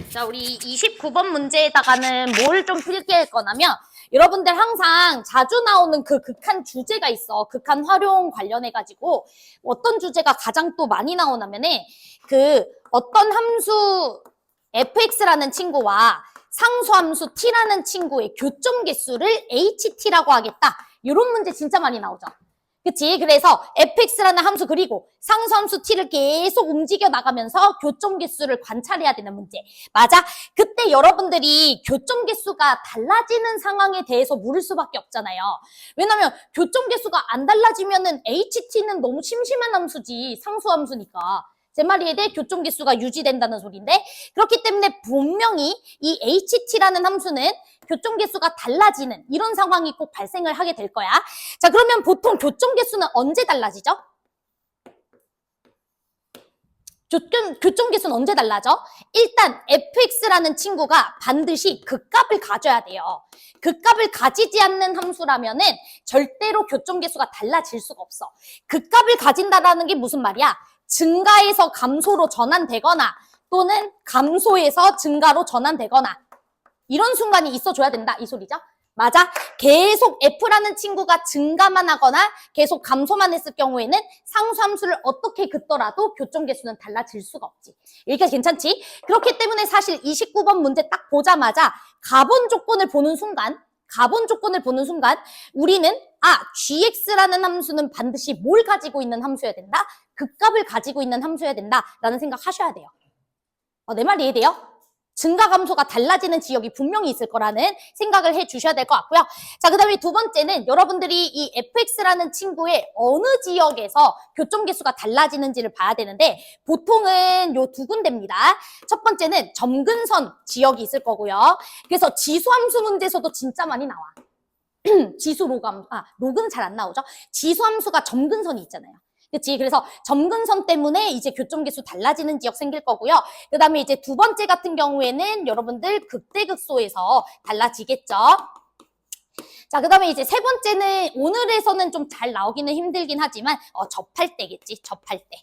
자, 우리 29번 문제에다가는 뭘 좀 필기할 거냐면, 여러분들 항상 자주 나오는 그 극한 주제가 있어. 극한 활용 관련해가지고, 어떤 주제가 가장 또 많이 나오냐면은, 어떤 함수 fx라는 친구와 상수함수 t라는 친구의 교점 개수를 ht라고 하겠다. 이런 문제 진짜 많이 나오죠. 그치? 그래서 fx라는 함수 그리고 상수함수 t를 계속 움직여 나가면서 교점 개수를 관찰해야 되는 문제. 맞아? 그때 여러분들이 교점 개수가 달라지는 상황에 대해서 물을 수밖에 없잖아요. 왜냐면 교점 개수가 안 달라지면은 ht는 너무 심심한 함수지. 상수함수니까. 제 말에 대해 교점 개수가 유지된다는 소리인데, 그렇기 때문에 분명히 이 ht라는 함수는 교점 개수가 달라지는 이런 상황이 꼭 발생을 하게 될 거야. 자, 그러면 보통 교점 개수는 언제 달라지죠? 교점 개수는 언제 달라져? 일단 fx라는 친구가 반드시 극값을 가져야 돼요. 극값을 가지지 않는 함수라면은 절대로 교점 개수가 달라질 수가 없어. 극값을 가진다라는 게 무슨 말이야? 증가에서 감소로 전환되거나 또는 감소에서 증가로 전환되거나 이런 순간이 있어줘야 된다 이 소리죠. 맞아? 계속 f라는 친구가 증가만 하거나 계속 감소만 했을 경우에는 상수함수를 어떻게 긋더라도 교점 개수는 달라질 수가 없지. 여기까지 괜찮지? 그렇기 때문에 사실 29번 문제 딱 보자마자 가본 조건을 보는 순간 우리는 gx라는 함수는 반드시 뭘 가지고 있는 함수여야 된다? 극값을 가지고 있는 함수여야 된다라는 생각 하셔야 돼요. 내 말 이해돼요? 증가 감소가 달라지는 지역이 분명히 있을 거라는 생각을 해주셔야 될 것 같고요. 자, 그 다음에 두 번째는 여러분들이 이 fx라는 친구의 어느 지역에서 교점 개수가 달라지는지를 봐야 되는데 보통은 요 두 군데입니다. 첫 번째는 점근선 지역이 있을 거고요. 그래서 지수함수 문제에서도 진짜 많이 나와. 로그는 잘 안 나오죠. 지수함수가 점근선이 있잖아요. 그치? 그래서 점근선 때문에 이제 교점 개수 달라지는 지역 생길 거고요. 그 다음에 이제 두 번째 같은 경우에는 여러분들 극대극소에서 달라지겠죠. 자, 그 다음에 이제 세 번째는 오늘에서는 좀 잘 나오기는 힘들긴 하지만 접할 때겠지. 접할 때.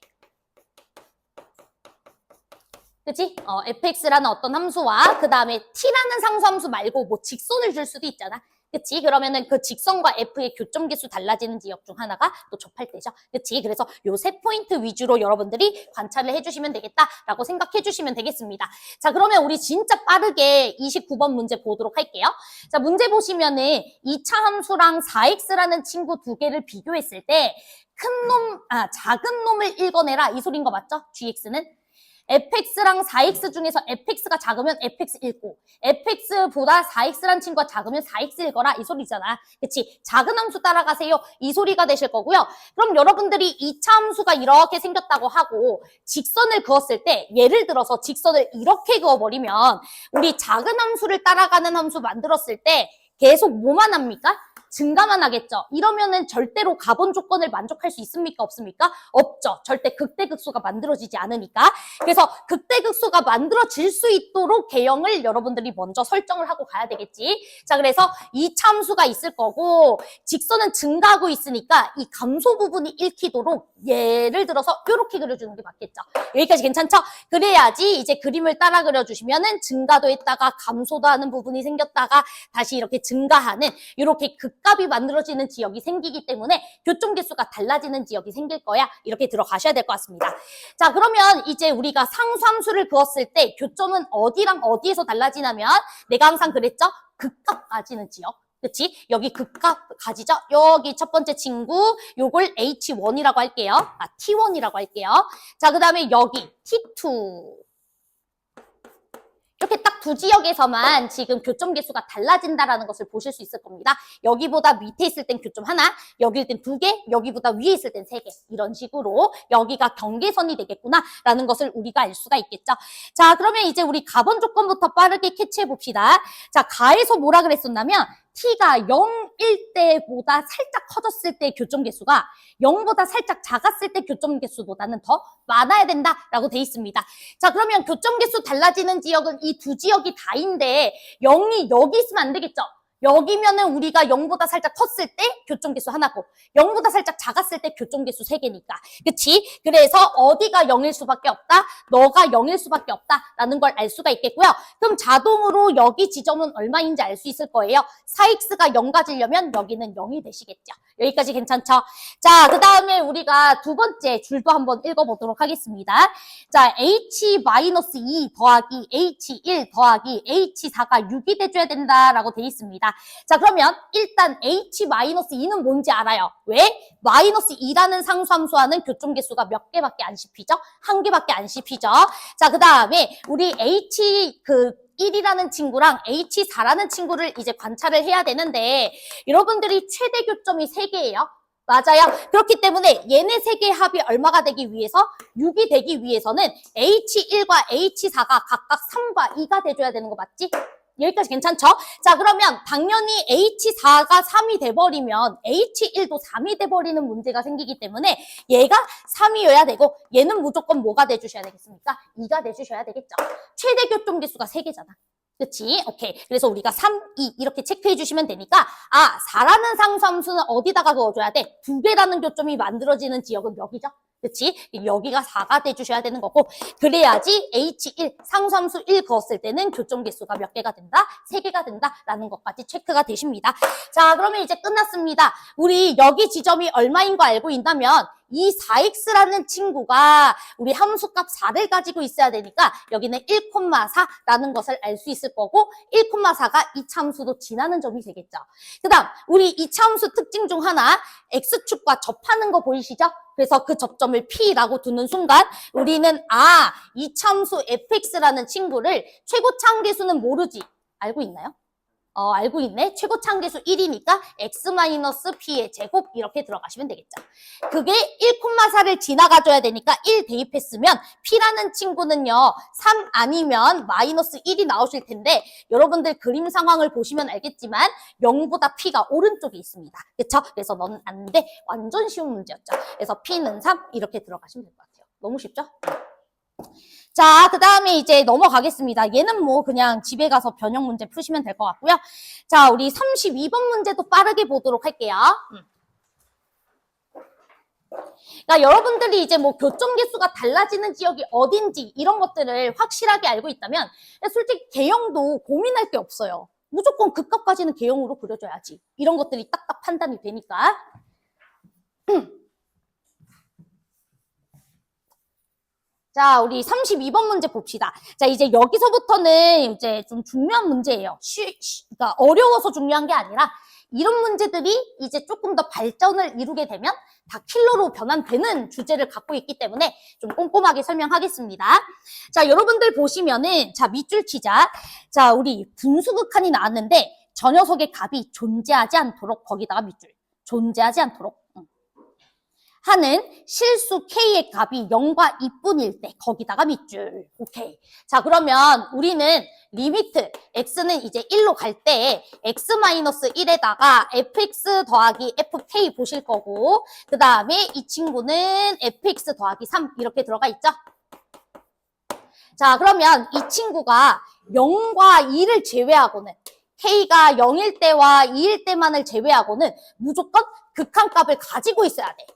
그치? fx라는 어떤 함수와 그 다음에 t라는 상수함수 말고 뭐 직선을 줄 수도 있잖아. 그치? 그러면은 그 직선과 f의 교점 개수 달라지는 지역 중 하나가 또 접할 때죠. 그치? 그래서 요 세 포인트 위주로 여러분들이 관찰을 해주시면 되겠다라고 생각해 주시면 되겠습니다. 자, 그러면 우리 진짜 빠르게 29번 문제 보도록 할게요. 자, 문제 보시면은 2차 함수랑 4x라는 친구 두 개를 비교했을 때 작은 놈을 읽어내라 이 소린 거 맞죠? gx는? fx랑 4x 중에서 fx가 작으면 fx 읽고 fx보다 4x란 친구가 작으면 4x 읽어라 이 소리잖아. 그치? 작은 함수 따라가세요 이 소리가 되실 거고요. 그럼 여러분들이 2차 함수가 이렇게 생겼다고 하고 직선을 그었을 때 예를 들어서 직선을 이렇게 그어버리면 우리 작은 함수를 따라가는 함수 만들었을 때 계속 뭐만 합니까? 증가만 하겠죠. 이러면은 절대로 가본 조건을 만족할 수 있습니까? 없습니까? 없죠. 절대 극대극소가 만들어지지 않으니까. 그래서 극대극소가 만들어질 수 있도록 개형을 여러분들이 먼저 설정을 하고 가야 되겠지. 자, 그래서 이 참수가 있을 거고 직선은 증가하고 있으니까 이 감소 부분이 읽히도록 예를 들어서 이렇게 그려주는 게 맞겠죠. 여기까지 괜찮죠? 그래야지 이제 그림을 따라 그려주시면은 증가도 했다가 감소도 하는 부분이 생겼다가 다시 이렇게 증가하는 이렇게 극값이 만들어지는 지역이 생기기 때문에 교점 개수가 달라지는 지역이 생길 거야. 이렇게 들어가셔야 될 것 같습니다. 자, 그러면 이제 우리가 상수함수를 그었을 때 교점은 어디랑 어디에서 달라지냐면 내가 항상 그랬죠? 극값 가지는 지역. 그치? 여기 극값 가지죠? 여기 첫 번째 친구 요걸 H1이라고 할게요. T1이라고 할게요. 자, 그 다음에 여기 T2. 이렇게 딱 두 지역에서만 지금 교점 개수가 달라진다라는 것을 보실 수 있을 겁니다. 여기보다 밑에 있을 땐 교점 하나, 여기일 땐 두 개, 여기보다 위에 있을 땐 세 개. 이런 식으로 여기가 경계선이 되겠구나라는 것을 우리가 알 수가 있겠죠. 자, 그러면 이제 우리 가본 조건부터 빠르게 캐치해 봅시다. 자, 가에서 뭐라 그랬었냐면 t가 0일 때보다 살짝 커졌을 때 교점 개수가 0보다 살짝 작았을 때 교점 개수보다는 더 많아야 된다라고 돼 있습니다. 자, 그러면 교점 개수 달라지는 지역은 이 두 지역이 다인데 0이 여기 있으면 안 되겠죠? 여기면은 우리가 0보다 살짝 컸을 때 교점계수 하나고 0보다 살짝 작았을 때 교점계수 3개니까. 그치? 그래서 어디가 0일 수밖에 없다? 너가 0일 수밖에 없다라는 걸 알 수가 있겠고요. 그럼 자동으로 여기 지점은 얼마인지 알 수 있을 거예요. 4x가 0 가지려면 여기는 0이 되시겠죠. 여기까지 괜찮죠? 자, 그 다음에 우리가 두 번째 줄도 한번 읽어보도록 하겠습니다. 자, h-2 더하기 h1 더하기 h4가 6이 돼줘야 된다라고 돼 있습니다. 자, 그러면 일단 h-2는 뭔지 알아요. 왜? -2라는 상수함수와는 교점계수가 몇 개밖에 안 씹히죠? 한 개밖에 안 씹히죠? 자, 그 다음에 우리 h1이라는 친구랑 h4라는 친구를 이제 관찰을 해야 되는데 여러분들이 최대 교점이 3개예요. 맞아요. 그렇기 때문에 얘네 3개의 합이 얼마가 되기 위해서 6이 되기 위해서는 h1과 h4가 각각 3과 2가 돼줘야 되는 거 맞지? 여기까지 괜찮죠? 자, 그러면 당연히 h4가 3이 돼버리면 h1도 3이 돼버리는 문제가 생기기 때문에 얘가 3이어야 되고 얘는 무조건 뭐가 돼주셔야 되겠습니까? 2가 돼주셔야 되겠죠. 최대 교점계수가 3개잖아. 그치? 오케이. 그래서 우리가 3, 2 이렇게 체크해 주시면 되니까 4라는 상수함수는 어디다가 넣어줘야 돼? 2개라는 교점이 만들어지는 지역은 여기죠? 그치? 여기가 4가 돼주셔야 되는 거고 그래야지 H1, 상수함수 1 그었을 때는 교점계수가 몇 개가 된다? 3개가 된다라는 것까지 체크가 되십니다. 자, 그러면 이제 끝났습니다. 우리 여기 지점이 얼마인 거 알고 있다면 이 4x라는 친구가 우리 함수값 4를 가지고 있어야 되니까 여기는 1,4라는 것을 알 수 있을 거고 1,4가 이 참수도 지나는 점이 되겠죠. 그 다음 우리 이 참수 특징 중 하나 x축과 접하는 거 보이시죠? 그래서 그 접점을 P라고 두는 순간 우리는 이 참수 fx라는 친구를 최고차항계수는 모르지. 알고 있나요? 알고 있네. 최고차항계수 1이니까 x-p의 제곱 이렇게 들어가시면 되겠죠. 그게 1,4를 지나가줘야 되니까 1 대입했으면 p라는 친구는요. 3 아니면 -1이 나오실 텐데 여러분들 그림 상황을 보시면 알겠지만 0보다 p가 오른쪽에 있습니다. 그렇죠? 그래서 너는 안 돼. 완전 쉬운 문제였죠. 그래서 p는 3 이렇게 들어가시면 될 것 같아요. 너무 쉽죠? 자, 그 다음에 이제 넘어가겠습니다. 얘는 뭐 그냥 집에 가서 변형 문제 푸시면 될 것 같고요. 자, 우리 32번 문제도 빠르게 보도록 할게요. 그러니까 여러분들이 이제 뭐 교점 개수가 달라지는 지역이 어딘지 이런 것들을 확실하게 알고 있다면 솔직히 개형도 고민할 게 없어요. 무조건 극값까지는 개형으로 그려줘야지. 이런 것들이 딱딱 판단이 되니까. 자, 우리 32번 문제 봅시다. 자, 이제 여기서부터는 이제 좀 중요한 문제예요. 그러니까 어려워서 중요한 게 아니라 이런 문제들이 이제 조금 더 발전을 이루게 되면 다 킬러로 변환되는 주제를 갖고 있기 때문에 좀 꼼꼼하게 설명하겠습니다. 자, 여러분들 보시면은 자, 밑줄 치자. 자, 우리 분수극한이 나왔는데 저 녀석의 값이 존재하지 않도록 거기다가 밑줄. 존재하지 않도록. 하는 실수 K의 값이 0과 2분일 때 거기다가 밑줄. 오케이. 자, 그러면 우리는 리미트 X는 이제 1로 갈 때 X-1에다가 fx 더하기 fk 보실 거고 그 다음에 이 친구는 fx 더하기 3 이렇게 들어가 있죠? 자, 그러면 이 친구가 0과 2를 제외하고는 K가 0일 때와 2일 때만을 제외하고는 무조건 극한값을 가지고 있어야 돼.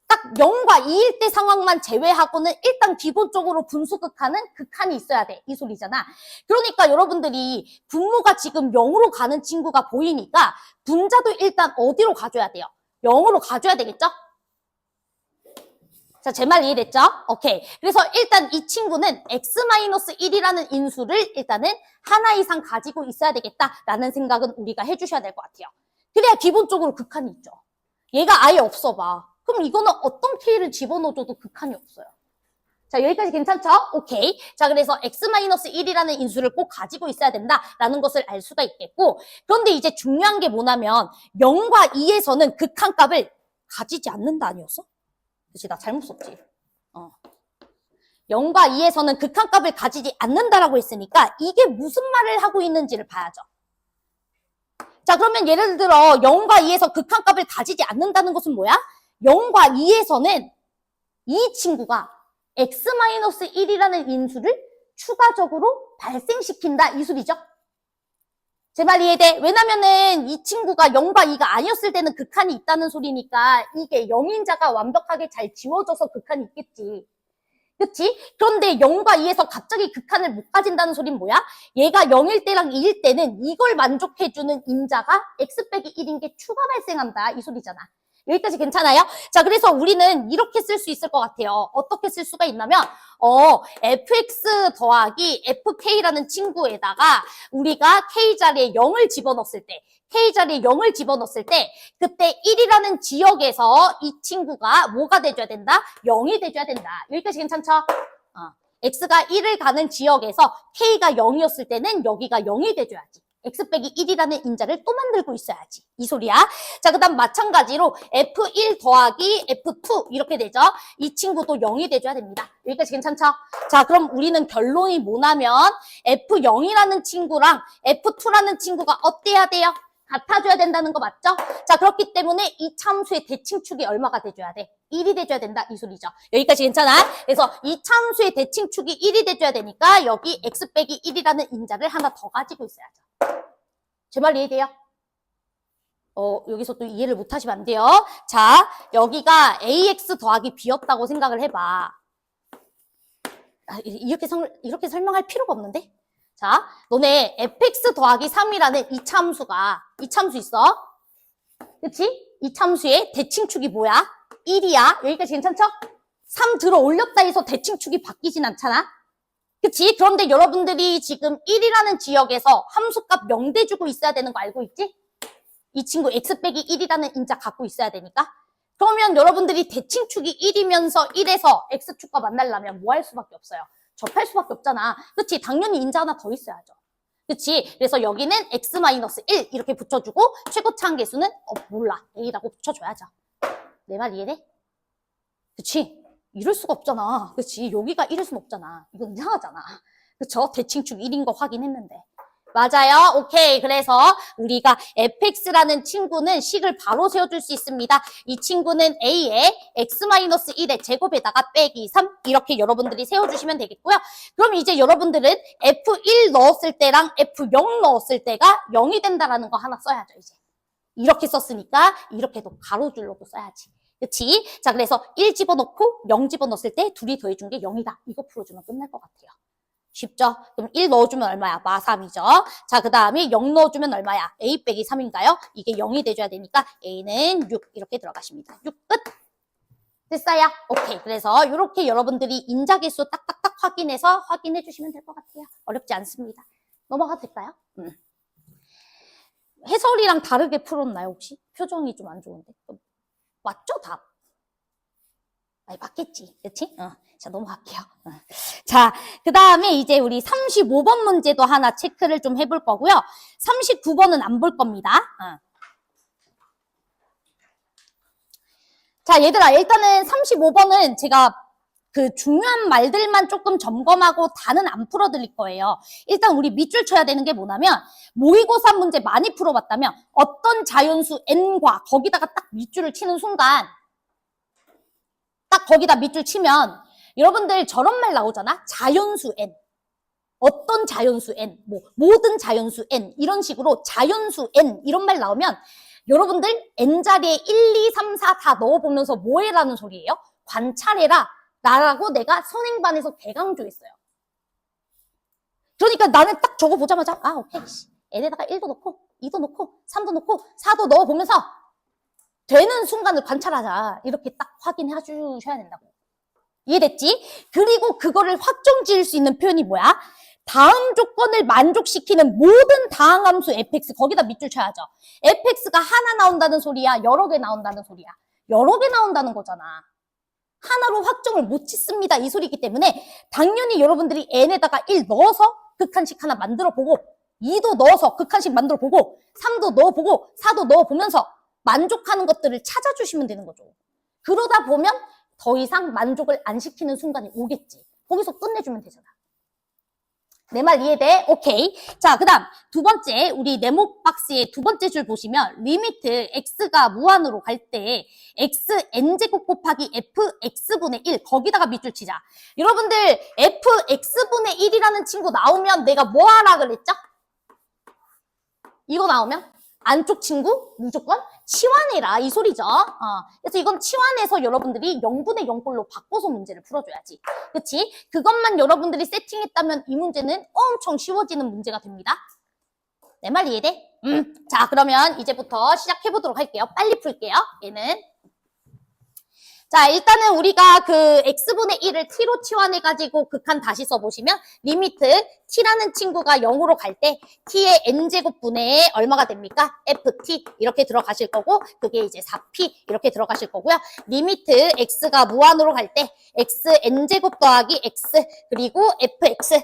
딱 0과 2일 때 상황만 제외하고는 일단 기본적으로 분수극한은 극한이 있어야 돼. 이 소리잖아. 그러니까 여러분들이 분모가 지금 0으로 가는 친구가 보이니까 분자도 일단 어디로 가줘야 돼요? 0으로 가줘야 되겠죠? 자, 제 말 이해됐죠? 오케이. 그래서 일단 이 친구는 x-1이라는 인수를 일단은 하나 이상 가지고 있어야 되겠다라는 생각은 우리가 해주셔야 될 것 같아요. 그래야 기본적으로 극한이 있죠. 얘가 아예 없어 봐. 그럼 이거는 어떤 K를 집어넣어줘도 극한이 없어요. 자, 여기까지 괜찮죠? 오케이. 자, 그래서 x-1이라는 인수를 꼭 가지고 있어야 된다라는 것을 알 수가 있겠고 그런데 이제 중요한 게 뭐냐면 0과 2에서는 극한값을 가지지 않는다 아니었어? 그치, 나 잘못 썼지. 0과 2에서는 극한값을 가지지 않는다라고 했으니까 이게 무슨 말을 하고 있는지를 봐야죠. 자, 그러면 예를 들어 0과 2에서 극한값을 가지지 않는다는 것은 뭐야? 0과 2에서는 이 친구가 x-1이라는 인수를 추가적으로 발생시킨다 이 소리죠. 제 말 이해돼? 왜냐면은 이 친구가 0과 2가 아니었을 때는 극한이 있다는 소리니까 이게 0인자가 완벽하게 잘 지워져서 극한이 있겠지. 그치? 그런데 0과 2에서 갑자기 극한을 못 가진다는 소리는 뭐야? 얘가 0일 때랑 2일 때는 이걸 만족해주는 인자가 x 빼기 1인 게 추가 발생한다. 이 소리잖아. 여기까지 괜찮아요? 자, 그래서 우리는 이렇게 쓸 수 있을 것 같아요. 어떻게 쓸 수가 있냐면, fx 더하기 fk라는 친구에다가 우리가 k 자리에 0을 집어넣었을 때, k 자리에 0을 집어넣었을 때, 그때 1이라는 지역에서 이 친구가 뭐가 돼줘야 된다? 0이 돼줘야 된다. 여기까지 괜찮죠? x가 1을 가는 지역에서 k가 0이었을 때는 여기가 0이 돼줘야지. x 빼기 1이라는 인자를 또 만들고 있어야지. 이 소리야. 자, 그 다음 마찬가지로 f1 더하기 f2 이렇게 되죠. 이 친구도 0이 돼줘야 됩니다. 여기까지 괜찮죠? 자, 그럼 우리는 결론이 뭐냐면 f0이라는 친구랑 f2라는 친구가 어때야 돼요? 같아줘야 된다는 거 맞죠? 자, 그렇기 때문에 이 참수의 대칭축이 얼마가 돼줘야 돼? 1이 돼줘야 된다 이 소리죠. 여기까지 괜찮아? 그래서 이 참수의 대칭축이 1이 돼줘야 되니까 여기 x 빼기 1이라는 인자를 하나 더 가지고 있어야죠. 제 말 이해돼요? 여기서 또 이해를 못 하시면 안 돼요. 자, 여기가 ax 더하기 b였다고 생각을 해봐. 이렇게 설명할 필요가 없는데? 자, 너네 fx 더하기 3이라는 이 참수 있어? 그치? 이 참수의 대칭축이 뭐야? 1이야. 여기까지 괜찮죠? 3 들어 올렸다 해서 대칭축이 바뀌진 않잖아? 그치? 그런데 여러분들이 지금 1이라는 지역에서 함수값 0대 주고 있어야 되는 거 알고 있지? 이 친구 x 빼기 1이라는 인자 갖고 있어야 되니까. 그러면 여러분들이 대칭축이 1이면서 1에서 x축과 만나려면 뭐 할 수밖에 없어요? 접할 수밖에 없잖아. 그치? 당연히 인자 하나 더 있어야죠. 그치? 그래서 여기는 x-1 이렇게 붙여주고 최고차 한계수는 몰라. a라고 붙여줘야죠. 내 말 이해돼? 그치? 이럴 수가 없잖아. 그치? 여기가 이럴 순 없잖아. 이건 이상하잖아. 그쵸? 대칭축 1인 거 확인했는데. 맞아요. 오케이. 그래서 우리가 fx라는 친구는 식을 바로 세워줄 수 있습니다. 이 친구는 a에 x-1의 제곱에다가 빼기 3 이렇게 여러분들이 세워주시면 되겠고요. 그럼 이제 여러분들은 f1 넣었을 때랑 f0 넣었을 때가 0이 된다라는 거 하나 써야죠. 이제 이렇게 썼으니까 이렇게도 가로줄로도 써야지. 그치? 자, 그래서 1 집어넣고 0 집어넣었을 때 둘이 더해준 게 0이다. 이거 풀어주면 끝날 것 같아요. 쉽죠? 그럼 1 넣어주면 얼마야? 마3이죠. 자, 그 다음에 0 넣어주면 얼마야? a 빼기 3인가요? 이게 0이 돼줘야 되니까 a는 6 이렇게 들어가십니다. 6 끝! 됐어요? 오케이. 그래서 이렇게 여러분들이 인자계수 딱딱딱 확인해서 확인해 주시면 될 것 같아요. 어렵지 않습니다. 넘어가도 될까요? 해설이랑 다르게 풀었나요, 혹시? 표정이 좀 안 좋은데. 맞죠, 답? 아니, 맞겠지. 그치? 자, 넘어갈게요. 자, 그 다음에 이제 우리 35번 문제도 하나 체크를 좀 해볼 거고요. 39번은 안 볼 겁니다. 자, 얘들아, 일단은 35번은 제가 그 중요한 말들만 조금 점검하고 다는 안 풀어드릴 거예요. 일단 우리 밑줄 쳐야 되는 게 뭐냐면 모의고사 문제 많이 풀어봤다면 어떤 자연수 n과 거기다가 딱 밑줄을 치는 순간 딱 거기다 밑줄 치면 여러분들 저런 말 나오잖아. 자연수 n. 어떤 자연수 n, 뭐 모든 자연수 n 이런 식으로 자연수 n 이런 말 나오면 여러분들 n자리에 1, 2, 3, 4 다 넣어보면서 뭐 해라는 소리예요? 관찰해라. 라고 내가 선행반에서 대강조했어요. 그러니까 나는 딱 저거 보자마자 오케이. n에다가 1도 넣고 2도 넣고 3도 넣고 4도 넣어보면서 되는 순간을 관찰하자. 이렇게 딱 확인해 주셔야 된다고. 이해됐지? 그리고 그거를 확정 지을 수 있는 표현이 뭐야? 다음 조건을 만족시키는 모든 다항함수 fx 거기다 밑줄 쳐야죠. fx가 하나 나온다는 소리야? 여러 개 나온다는 소리야? 여러 개 나온다는 거잖아. 하나로 확정을 못 짓습니다. 이 소리이기 때문에 당연히 여러분들이 n에다가 1 넣어서 극한식 하나 만들어보고 2도 넣어서 극한식 만들어보고 3도 넣어보고 4도 넣어보면서 만족하는 것들을 찾아주시면 되는 거죠. 그러다 보면 더 이상 만족을 안 시키는 순간이 오겠지. 거기서 끝내주면 되잖아. 내 말 이해돼? 오케이. 자, 그 다음 두 번째 우리 네모 박스의 두 번째 줄 보시면 리미트 x가 무한으로 갈 때 x n제곱 곱하기 fx분의 1 거기다가 밑줄 치자. 여러분들 fx분의 1이라는 친구 나오면 내가 뭐 하라 그랬죠? 이거 나오면 안쪽 친구 무조건 치환해라 이 소리죠. 그래서 이건 치환해서 여러분들이 0분의 0꼴로 바꿔서 문제를 풀어줘야지. 그치? 그것만 여러분들이 세팅했다면 이 문제는 엄청 쉬워지는 문제가 됩니다. 내 말 이해돼? 자, 그러면 이제부터 시작해보도록 할게요. 빨리 풀게요. 얘는. 자, 일단은 우리가 그 x분의 1을 t로 치환해가지고 극한 다시 써보시면 리미트 t라는 친구가 0으로 갈 때 t의 n제곱분의 얼마가 됩니까? ft 이렇게 들어가실 거고 그게 이제 4p 이렇게 들어가실 거고요. 리미트 x가 무한으로 갈 때 x n제곱 더하기 x 그리고 fx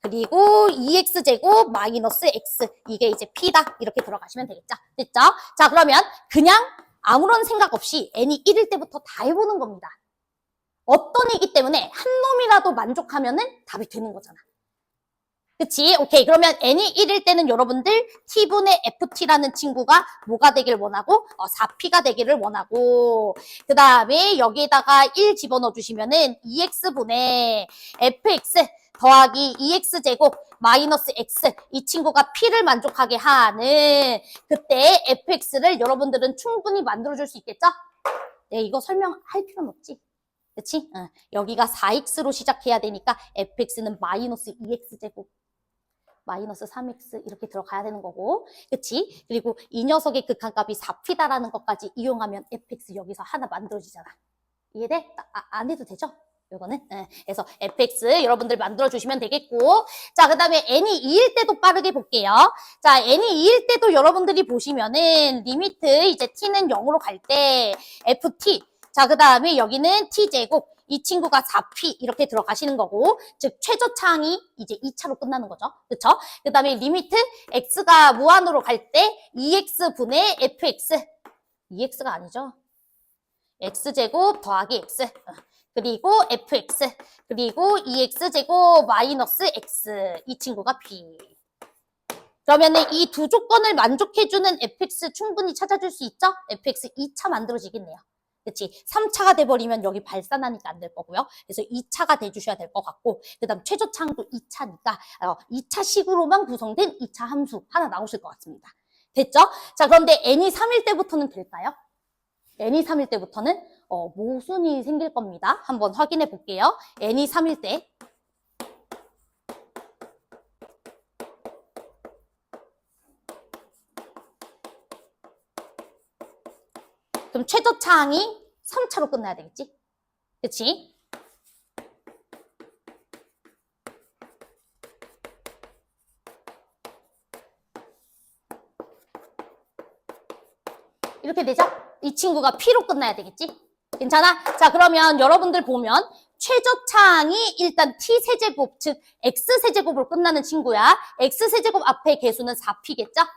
그리고 2x제곱 마이너스 x 이게 이제 p다 이렇게 들어가시면 되겠죠. 됐죠? 자, 그러면 그냥 아무런 생각 없이 n이 1일 때부터 다 해보는 겁니다. 어떤 애기 때문에 한 놈이라도 만족하면은 답이 되는 거잖아. 그치? 오케이. 그러면 n이 1일 때는 여러분들 t분의 ft라는 친구가 뭐가 되길 원하고 4p가 되기를 원하고 그 다음에 여기에다가 1 집어넣어 주시면은 2x분의 fx 더하기 2x제곱 마이너스 x 이 친구가 p를 만족하게 하는 그때 fx를 여러분들은 충분히 만들어줄 수 있겠죠? 네, 이거 설명할 필요는 없지. 그치? 여기가 4x로 시작해야 되니까 fx는 마이너스 2x제곱 마이너스 3x 이렇게 들어가야 되는 거고 그치? 그리고 이 녀석의 극한값이 4p다라는 것까지 이용하면 fx 여기서 하나 만들어지잖아. 이해돼? 안 해도 되죠? 요거는 그래서 fx 여러분들 만들어주시면 되겠고 자, 그 다음에 n이 2일 때도 빠르게 볼게요. 자, n이 2일 때도 여러분들이 보시면은 리미트 이제 t는 0으로 갈 때 ft 자, 그 다음에 여기는 t제곱 이 친구가 4p 이렇게 들어가시는 거고 즉 최저차항이 이제 2차로 끝나는 거죠. 그쵸? 그 다음에 리미트 x가 무한으로 갈 때 2x분의 fx 2x가 아니죠. x제곱 더하기 x 그리고 fx 그리고 2x제곱 마이너스 x 이 친구가 p 그러면은 이 두 조건을 만족해주는 fx 충분히 찾아줄 수 있죠? fx 2차 만들어지겠네요. 그치? 3차가 돼버리면 여기 발산하니까 안 될 거고요. 그래서 2차가 돼주셔야 될 것 같고 그 다음 최저차항도 2차니까 2차식으로만 구성된 2차 함수 하나 나오실 것 같습니다. 됐죠? 자, 그런데 n이 3일 때부터는 될까요? n이 3일 때부터는 모순이 생길 겁니다. 한번 확인해 볼게요. n이 3일 때 그럼 최저차항이 3차로 끝나야 되겠지? 그치? 이렇게 되죠? 이 친구가 P로 끝나야 되겠지? 괜찮아? 자, 그러면 여러분들 보면 최저차항이 일단 T세제곱, 즉 X세제곱으로 끝나는 친구야. X세제곱 앞에 개수는 4P겠죠?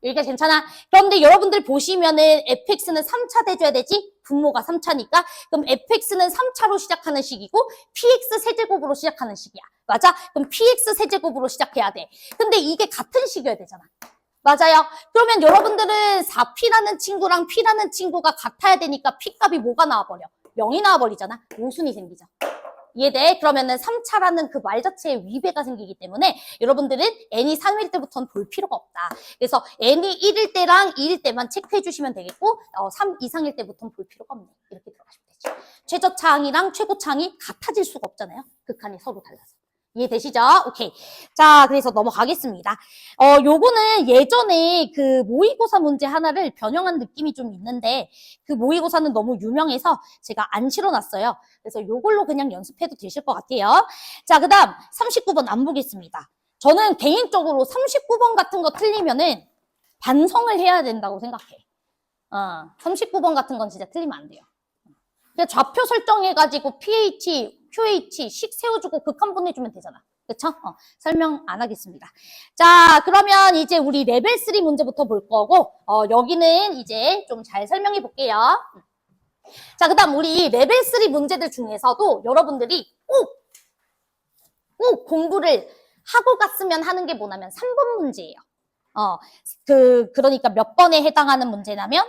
여기가 괜찮아? 그런데 여러분들 보시면은 fx는 3차 돼줘야 되지? 분모가 3차니까. 그럼 fx는 3차로 시작하는 식이고 px 세제곱으로 시작하는 식이야. 맞아? 그럼 px 세제곱으로 시작해야 돼. 근데 이게 같은 식이어야 되잖아. 맞아요. 그러면 여러분들은 4p라는 친구랑 p라는 친구가 같아야 되니까 p값이 뭐가 나와버려? 0이 나와버리잖아. 모순이 생기죠. 이해돼? 그러면은 3차라는 그 말 자체에 위배가 생기기 때문에 여러분들은 n이 3일 때부터는 볼 필요가 없다. 그래서 n이 1일 때랑 2일 때만 체크해 주시면 되겠고 3 이상일 때부터는 볼 필요가 없네. 이렇게 들어가시면 되죠. 최저차항이랑 최고차항이 같아질 수가 없잖아요. 극한이 서로 달라서. 이해되시죠? 오케이. 자, 그래서 넘어가겠습니다. 요거는 예전에 그 모의고사 문제 하나를 변형한 느낌이 좀 있는데 그 모의고사는 너무 유명해서 제가 안 실어놨어요. 그래서 요걸로 그냥 연습해도 되실 것 같아요. 자, 그 다음 39번 안 보겠습니다. 저는 개인적으로 39번 같은 거 틀리면은 반성을 해야 된다고 생각해. 39번 같은 건 진짜 틀리면 안 돼요. 그냥 좌표 설정해가지고 pH, QH, 식 세워주고 극한 보내주면 되잖아. 그쵸? 설명 안 하겠습니다. 자, 그러면 이제 우리 레벨 3 문제부터 볼 거고, 여기는 이제 좀 잘 설명해 볼게요. 자, 그 다음 우리 레벨 3 문제들 중에서도 여러분들이 꼭 공부를 하고 갔으면 하는 게 뭐냐면 3번 문제예요. 그러니까 몇 번에 해당하는 문제냐면,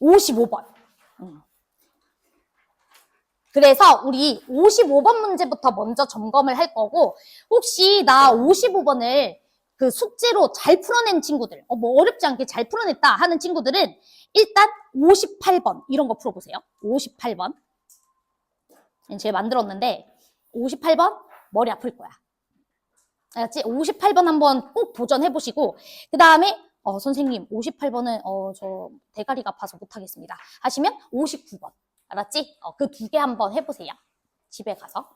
55번. 그래서 우리 55번 문제부터 먼저 점검을 할 거고, 혹시 나 55번을 그 숙제로 잘 풀어낸 친구들, 뭐 어렵지 않게 잘 풀어냈다 하는 친구들은 일단 58번 이런 거 풀어보세요. 58번. 제가 만들었는데 58번 머리 아플 거야. 알았지? 58번 한번 꼭 도전해보시고, 그 다음에 선생님 58번은 저 대가리가 아파서 못하겠습니다 하시면 59번. 알았지? 그 두 개 한번 해보세요. 집에 가서.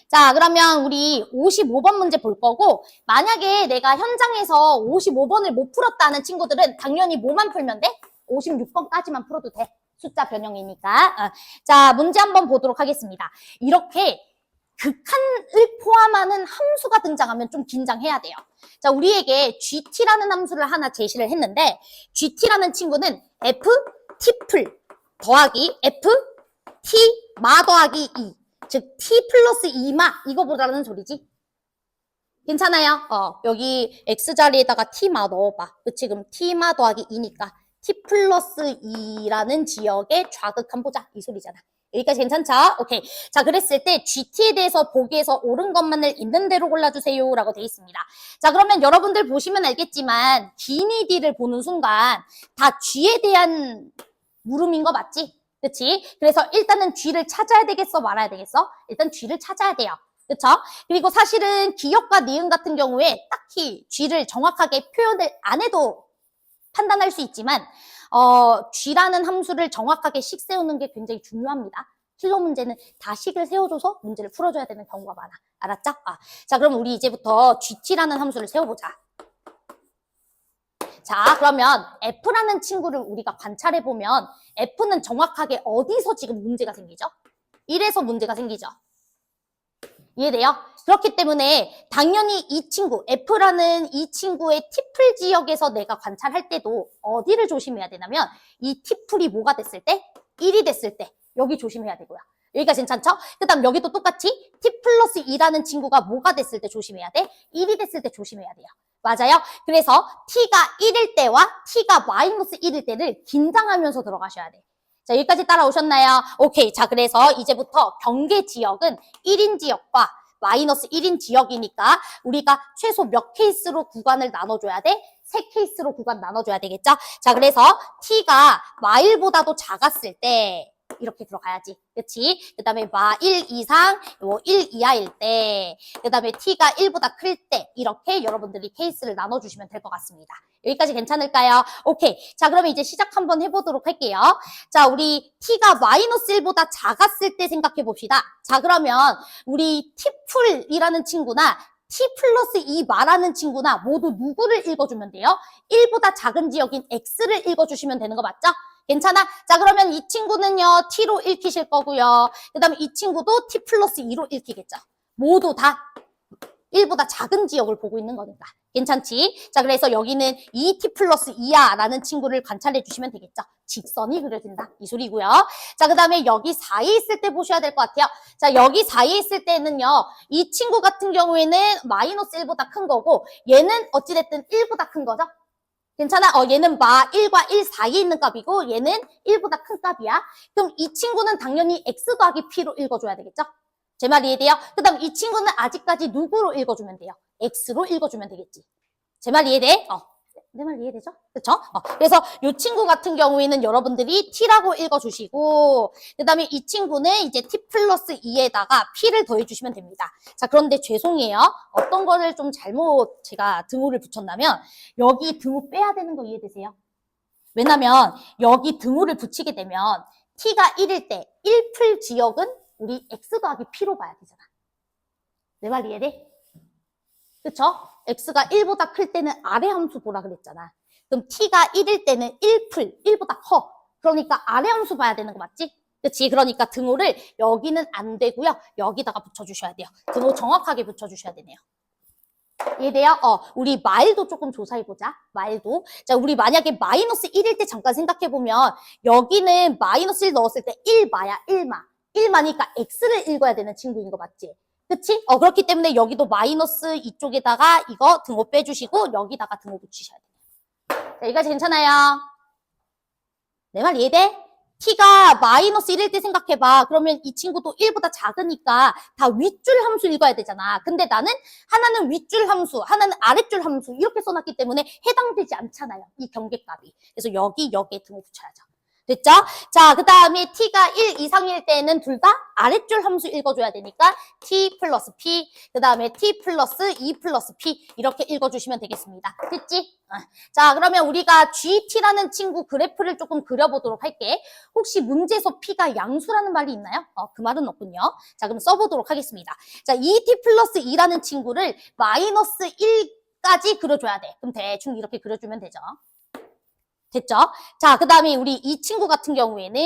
자, 그러면 우리 55번 문제 볼 거고, 만약에 내가 현장에서 55번을 못 풀었다는 친구들은 당연히 뭐만 풀면 돼? 56번까지만 풀어도 돼. 숫자 변형이니까. 자, 문제 한번 보도록 하겠습니다. 이렇게 극한을 포함하는 함수가 등장하면 좀 긴장해야 돼요. 자, 우리에게 GT라는 함수를 하나 제시를 했는데, GT라는 친구는 F, T풀 더하기 F, T, 마 더하기 2. 즉, T 플러스 2마, 이거보다는 소리지. 괜찮아요? 여기 X자리에다가 T마 넣어봐. 그치? 그럼 T마 더하기 2니까 T 플러스 2라는 지역의 좌극한 보자. 이 소리잖아. 여기까지 괜찮죠? 오케이. 자, 그랬을 때 GT에 대해서 보기에서 옳은 것만을 있는 대로 골라주세요 라고 돼 있습니다. 자, 그러면 여러분들 보시면 알겠지만 D니 D를 보는 순간 다 G에 대한 물음인 거 맞지? 그치? 그래서 일단은 G를 찾아야 되겠어? 말아야 되겠어? 일단 G를 찾아야 돼요. 그쵸? 그리고 사실은 기역과 니은 같은 경우에 딱히 G를 정확하게 표현을 안 해도 판단할 수 있지만 G라는 함수를 정확하게 식 세우는 게 굉장히 중요합니다. 실로 문제는 다 식을 세워줘서 문제를 풀어줘야 되는 경우가 많아. 알았죠? 자, 그럼 우리 이제부터 GT라는 함수를 세워보자. 자, 그러면 F라는 친구를 우리가 관찰해보면 F는 정확하게 어디서 지금 문제가 생기죠? 1에서 문제가 생기죠. 이해돼요? 그렇기 때문에 당연히 이 친구, F라는 이 친구의 T풀 지역에서 내가 관찰할 때도 어디를 조심해야 되냐면 이 T풀이 뭐가 됐을 때? 1이 됐을 때 여기 조심해야 되고요. 여기가 괜찮죠? 그 다음 여기도 똑같이 T 플러스 2라는 친구가 뭐가 됐을 때 조심해야 돼? 1이 됐을 때 조심해야 돼요. 맞아요? 그래서 T가 1일 때와 T가 마이너스 1일 때를 긴장하면서 들어가셔야 돼. 자, 여기까지 따라오셨나요? 오케이. 자, 그래서 이제부터 경계 지역은 1인 지역과 마이너스 1인 지역이니까 우리가 최소 몇 케이스로 구간을 나눠줘야 돼? 3케이스로 구간 나눠줘야 되겠죠? 자, 그래서 T가 마일보다도 작았을 때 이렇게 들어가야지. 그치? 그 다음에 마 1 이상, 1 이하일 때, 그 다음에 T가 1보다 클 때, 이렇게 여러분들이 케이스를 나눠주시면 될 것 같습니다. 여기까지 괜찮을까요? 오케이. 자, 그러면 이제 시작 한번 해보도록 할게요. 자, 우리 T가 마이너스 1보다 작았을 때 생각해 봅시다. 자, 그러면 우리 T풀이라는 친구나 T 플러스 2 마라는 친구나 모두 누구를 읽어주면 돼요? 1보다 작은 지역인 X를 읽어주시면 되는 거 맞죠? 괜찮아? 자, 그러면 이 친구는요, T로 읽히실 거고요. 그 다음에 이 친구도 T 플러스 2로 읽히겠죠. 모두 다 1보다 작은 지역을 보고 있는 거니까. 괜찮지? 자, 그래서 여기는 2T 플러스 2야 라는 친구를 관찰해 주시면 되겠죠. 직선이 그려진다. 이 소리고요. 자, 그 다음에 여기 4에 있을 때 보셔야 될 것 같아요. 자, 여기 4에 있을 때는요, 이 친구 같은 경우에는 마이너스 1보다 큰 거고, 얘는 어찌됐든 1보다 큰 거죠. 괜찮아? 얘는 마 1과 1 사이에 있는 값이고 얘는 1보다 큰 값이야. 그럼 이 친구는 당연히 X 더하기 P로 읽어줘야 되겠죠? 제 말 이해돼요? 그 다음 이 친구는 아직까지 누구로 읽어주면 돼요? X로 읽어주면 되겠지. 제 말 이해돼? 내 말 이해되죠? 그쵸? 그래서 이 친구 같은 경우에는 여러분들이 T라고 읽어주시고 그 다음에 이 친구는 이제 T 플러스 2에다가 P를 더해주시면 됩니다. 자, 그런데 죄송해요. 어떤 거를 좀 잘못 제가 등호를 붙였냐면 여기 등호 빼야 되는 거 이해되세요? 왜냐면 여기 등호를 붙이게 되면 T가 1일 때 1풀 지역은 우리 X 더하기 P로 봐야 되잖아. 내 말 이해돼? 그쵸? X가 1보다 클 때는 아래 함수 보라 그랬잖아. 그럼 T가 1일 때는 1풀, 1보다 커. 그러니까 아래 함수 봐야 되는 거 맞지? 그치? 그러니까 등호를 여기는 안 되고요. 여기다가 붙여주셔야 돼요. 등호 정확하게 붙여주셔야 되네요. 이해돼요? 우리 마일도 조금 조사해보자. 마일도. 자, 우리 만약에 마이너스 1일 때 잠깐 생각해보면 여기는 마이너스 1 넣었을 때 1마야, 1마. 1마니까 X를 읽어야 되는 친구인 거 맞지? 그치? 그렇기 때문에 여기도 마이너스 이쪽에다가 이거 등호 빼주시고 여기다가 등호 붙이셔야 돼요. 자, 여기까지 괜찮아요? 내 말 이해돼? t가 마이너스 1일 때 생각해봐. 그러면 이 친구도 1보다 작으니까 다 윗줄 함수 읽어야 되잖아. 근데 나는 하나는 윗줄 함수, 하나는 아랫줄 함수 이렇게 써놨기 때문에 해당되지 않잖아요. 이 경계값이. 그래서 여기에 등호 붙여야죠. 됐죠? 자, 그 다음에 t가 1 이상일 때는 둘 다 아랫줄 함수 읽어줘야 되니까 t 플러스 p, 그 다음에 t 플러스 2 플러스 p 이렇게 읽어주시면 되겠습니다. 됐지? 자, 그러면 우리가 GT라는 친구 그래프를 조금 그려보도록 할게. 혹시 문제에서 P가 양수라는 말이 있나요? 그 말은 없군요. 자, 그럼 써보도록 하겠습니다. 자, 2T 플러스 2라는 친구를 마이너스 1까지 그려줘야 돼. 그럼 대충 이렇게 그려주면 되죠. 됐죠? 자, 그 다음에 우리 이 친구 같은 경우에는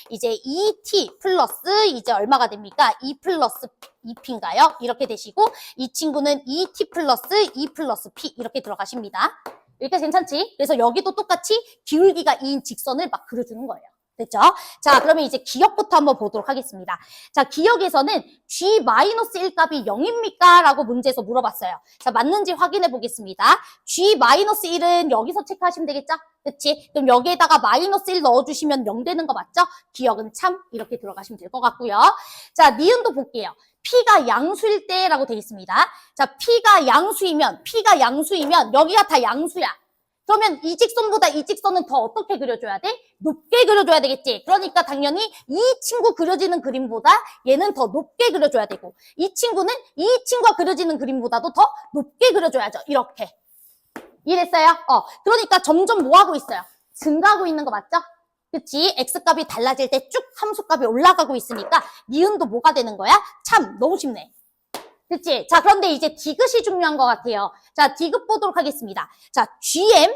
이제 2t 플러스 이제 얼마가 됩니까? 2 플러스 2p인가요? 이렇게 되시고 이 친구는 2t 플러스 2 플러스 p 이렇게 들어가십니다. 이렇게 괜찮지? 그래서 여기도 똑같이 기울기가 2인 직선을 막 그려주는 거예요. 됐죠? 자, 그러면 이제 기역부터 한번 보도록 하겠습니다. 자, 기역에서는 G-1 값이 0입니까? 라고 문제에서 물어봤어요. 자, 맞는지 확인해 보겠습니다. G-1은 여기서 체크하시면 되겠죠? 그치? 그럼 여기에다가 마이너스 1 넣어주시면 0 되는 거 맞죠? 기역은 참 이렇게 들어가시면 될 것 같고요. 자, 니은도 볼게요. P가 양수일 때라고 되어 있습니다. 자, P가 양수이면 여기가 다 양수야. 그러면 이 직선보다 이 직선은 더 어떻게 그려줘야 돼? 높게 그려줘야 되겠지. 그러니까 당연히 이 친구 그려지는 그림보다 얘는 더 높게 그려줘야 되고 이 친구는 이 친구가 그려지는 그림보다도 더 높게 그려줘야죠. 이렇게. 이해됐어요? 그러니까 점점 뭐 하고 있어요? 증가하고 있는 거 맞죠? 그치? x값이 달라질 때 쭉 함수값이 올라가고 있으니까 니은도 뭐가 되는 거야? 참 너무 쉽네. 그치? 자, 그런데 이제 디귿이 중요한 것 같아요. 자, 디귿 보도록 하겠습니다. 자, GM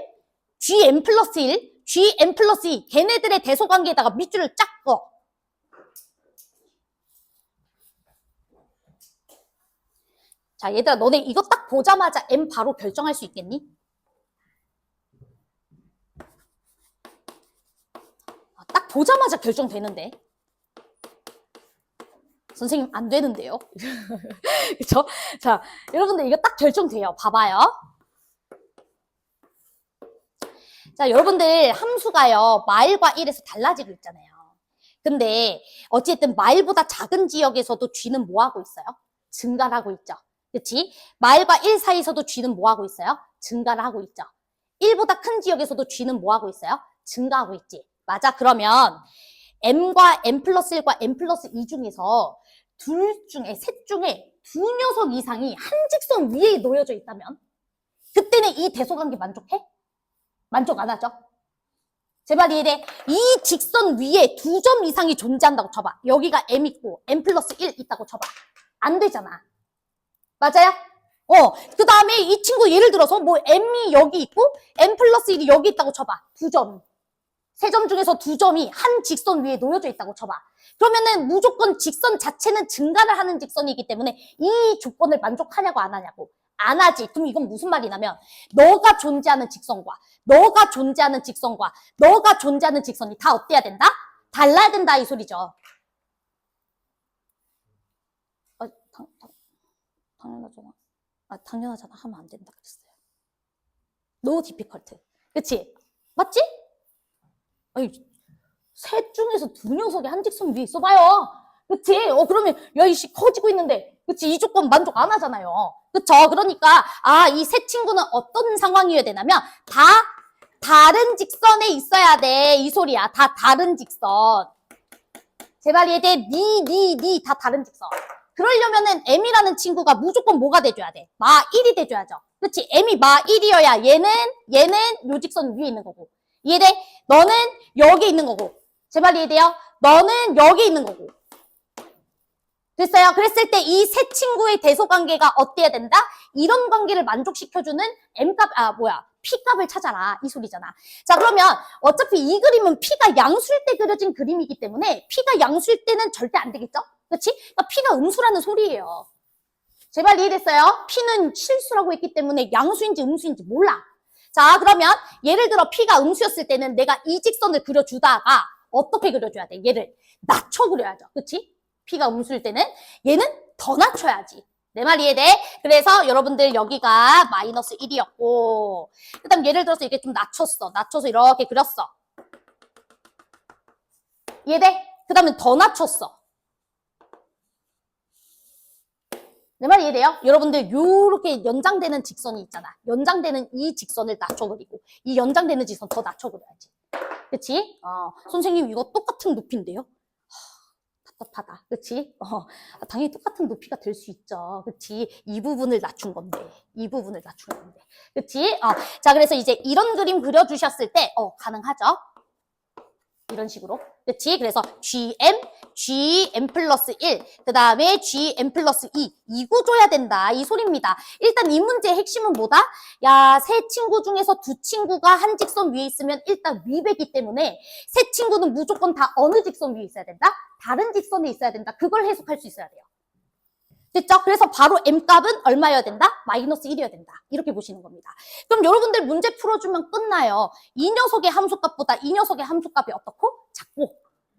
플러스 1, GM 플러스 2, 걔네들의 대소관계에다가 밑줄을 쫙 꺼. 자, 얘들아, 너네 이거 딱 보자마자 M 바로 결정할 수 있겠니? 딱 보자마자 결정되는데. 선생님, 안 되는데요? 그쵸? 자, 여러분들 이거 딱 결정돼요. 봐봐요. 자, 여러분들 함수가요, 마일과 1에서 달라지고 있잖아요. 근데 어쨌든 마일보다 작은 지역에서도 G는 뭐 하고 있어요? 증가를 하고 있죠. 그치? 마일과 1 사이에서도 G는 뭐 하고 있어요? 증가를 하고 있죠. 1보다 큰 지역에서도 G는 뭐 하고 있어요? 증가하고 있지. 맞아? 그러면 M과 M 플러스 1과 M 플러스 2 중에서 셋 중에 두 녀석 이상이 한 직선 위에 놓여져 있다면 그때는 이 대소관계 만족해? 만족 안 하죠? 제발 이해돼? 이 직선 위에 두 점 이상이 존재한다고 쳐봐. 여기가 M 있고 M 플러스 1 있다고 쳐봐. 안 되잖아. 맞아요? 그 다음에 이 친구 예를 들어서 뭐 M이 여기 있고 M 플러스 1이 여기 있다고 쳐봐. 두 점. 세 점 중에서 두 점이 한 직선 위에 놓여져 있다고 쳐봐. 그러면은 무조건 직선 자체는 증가를 하는 직선이기 때문에 이 조건을 만족하냐고 안 하냐고. 안 하지. 그럼 이건 무슨 말이냐면 너가 존재하는 직선과 너가 존재하는 직선이 다 어때야 된다? 달라야 된다 이 소리죠. 당연하잖아. 당연하잖아. 하면 안 된다 그랬어요. No difficult. 그치? 맞지? 아니, 셋 중에서 두 녀석이 한 직선 위에 있어봐요. 그치? 그러면, 야, 이씨 커지고 있는데. 그치? 이 조건 만족 안 하잖아요. 그쵸? 그러니까, 이 세 친구는 어떤 상황이어야 되냐면, 다 다른 직선에 있어야 돼. 이 소리야. 다 다른 직선. 제발 이해돼? 다 다른 직선. 그러려면은 M이라는 친구가 무조건 뭐가 돼줘야 돼? 마 1이 돼줘야죠. 그치? M이 마 1이어야 얘는 요 직선 위에 있는 거고. 이해돼? 너는 여기 있는 거고. 제발 이해돼요? 너는 여기 있는 거고. 됐어요? 그랬을 때 이 세 친구의 대소관계가 어때야 된다? 이런 관계를 만족시켜주는 P값을 찾아라. 이 소리잖아. 자, 그러면 어차피 이 그림은 P가 양수일 때 그려진 그림이기 때문에 P가 양수일 때는 절대 안 되겠죠? 그치? 그러니까 P가 음수라는 소리예요. 제발 이해됐어요? P는 실수라고 했기 때문에 양수인지 음수인지 몰라. 자, 그러면 예를 들어 P가 음수였을 때는 내가 이 직선을 그려주다가 어떻게 그려줘야 돼? 얘를 낮춰 그려야죠. 그치? P가 음수일 때는 얘는 더 낮춰야지. 내 말 이해돼? 그래서 여러분들 여기가 마이너스 1이었고 그 다음 예를 들어서 이게 좀 낮춰서 이렇게 그렸어. 이해돼? 그 다음에 더 낮췄어. 내 말 이해돼요? 여러분들 요렇게 연장되는 직선이 있잖아. 연장되는 이 직선을 낮춰버리고 이 연장되는 직선 더 낮춰버려야지. 그치? 선생님 이거 똑같은 높이인데요? 답답하다. 그치? 당연히 똑같은 높이가 될 수 있죠. 그치? 이 부분을 낮춘 건데. 이 부분을 낮춘 건데. 그치? 자, 그래서 이제 이런 그림 그려주셨을 때, 가능하죠? 이런 식으로. 그치? 그래서 GM 플러스 1, 그 다음에 GM 플러스 2. 이 구조야 된다. 이 소리입니다. 일단 이 문제의 핵심은 뭐다? 야, 세 친구 중에서 두 친구가 한 직선 위에 있으면 일단 위배기 때문에 세 친구는 무조건 다 어느 직선 위에 있어야 된다? 다른 직선에 있어야 된다. 그걸 해석할 수 있어야 돼요. 됐죠? 그래서 바로 M값은 얼마여야 된다? 마이너스 1이어야 된다. 이렇게 보시는 겁니다. 그럼 여러분들 문제 풀어주면 끝나요. 이 녀석의 함수값보다 이 녀석의 함수값이 어떻고? 작고.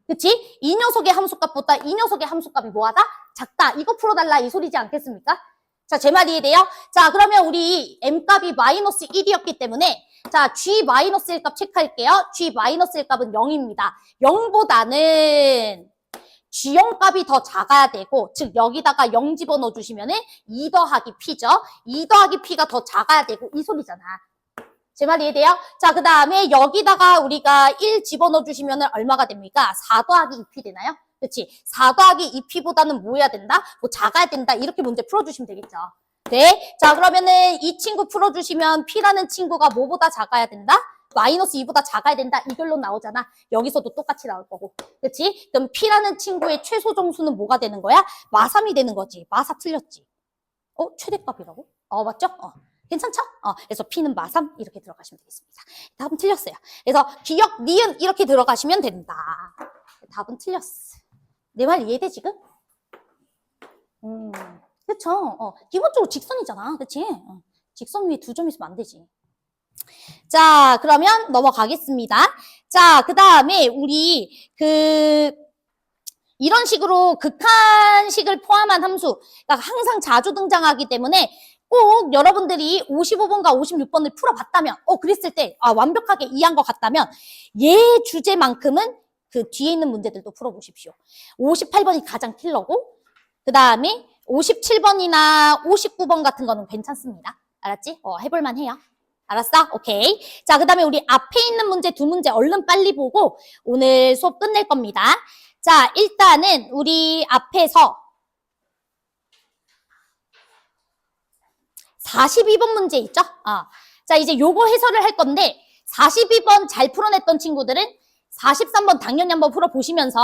그치? 이 녀석의 함수값보다 이 녀석의 함수값이 뭐하다? 작다. 이거 풀어달라 이 소리지 않겠습니까? 자, 제 말 이해돼요? 자, 그러면 우리 M값이 마이너스 1이었기 때문에 자, G 마이너스 1값 체크할게요. G 마이너스 1값은 0입니다. 0보다는 G형 값이 더 작아야 되고, 즉 여기다가 0 집어넣어 주시면은 2 더하기 P죠. 2 더하기 P가 더 작아야 되고 이 소리잖아. 제 말 이해돼요? 자, 그 다음에 여기다가 우리가 1 집어넣어 주시면은 얼마가 됩니까? 4 더하기 2P 되나요? 그렇지? 4 더하기 2P보다는 뭐 해야 된다? 뭐 작아야 된다. 이렇게 문제 풀어주시면 되겠죠. 네. 자, 그러면은 이 친구 풀어주시면 P라는 친구가 뭐보다 작아야 된다? 마이너스 2보다 작아야 된다. 이 결론 나오잖아. 여기서도 똑같이 나올 거고. 그치? 그럼 P라는 친구의 최소 정수는 뭐가 되는 거야? 마3이 되는 거지. 마4 틀렸지. 최대값이라고? 맞죠? 괜찮죠? 그래서 P는 마3 이렇게 들어가시면 되겠습니다. 답은 틀렸어요. 그래서 기역, 니은 이렇게 들어가시면 된다. 답은 틀렸어. 내 말 이해돼 지금? 그쵸? 기본적으로 직선이잖아. 그치? 직선 위에 두 점 있으면 안 되지. 자, 그러면 넘어가겠습니다. 자, 그 다음에 우리 이런 식으로 극한식을 포함한 함수, 그러니까 항상 자주 등장하기 때문에 꼭 여러분들이 55번과 56번을 풀어봤다면, 그랬을 때 완벽하게 이해한 것 같다면 얘 주제만큼은 그 뒤에 있는 문제들도 풀어보십시오. 58번이 가장 킬러고, 그 다음에 57번이나 59번 같은 거는 괜찮습니다. 알았지? 해볼만 해요. 알았어? 오케이. 자, 그 다음에 우리 앞에 있는 문제 두 문제 얼른 빨리 보고 오늘 수업 끝낼 겁니다. 자, 일단은 우리 앞에서 42번 문제 있죠? 자, 이제 요거 해설을 할 건데 42번 잘 풀어냈던 친구들은 43번 당연히 한번 풀어보시면서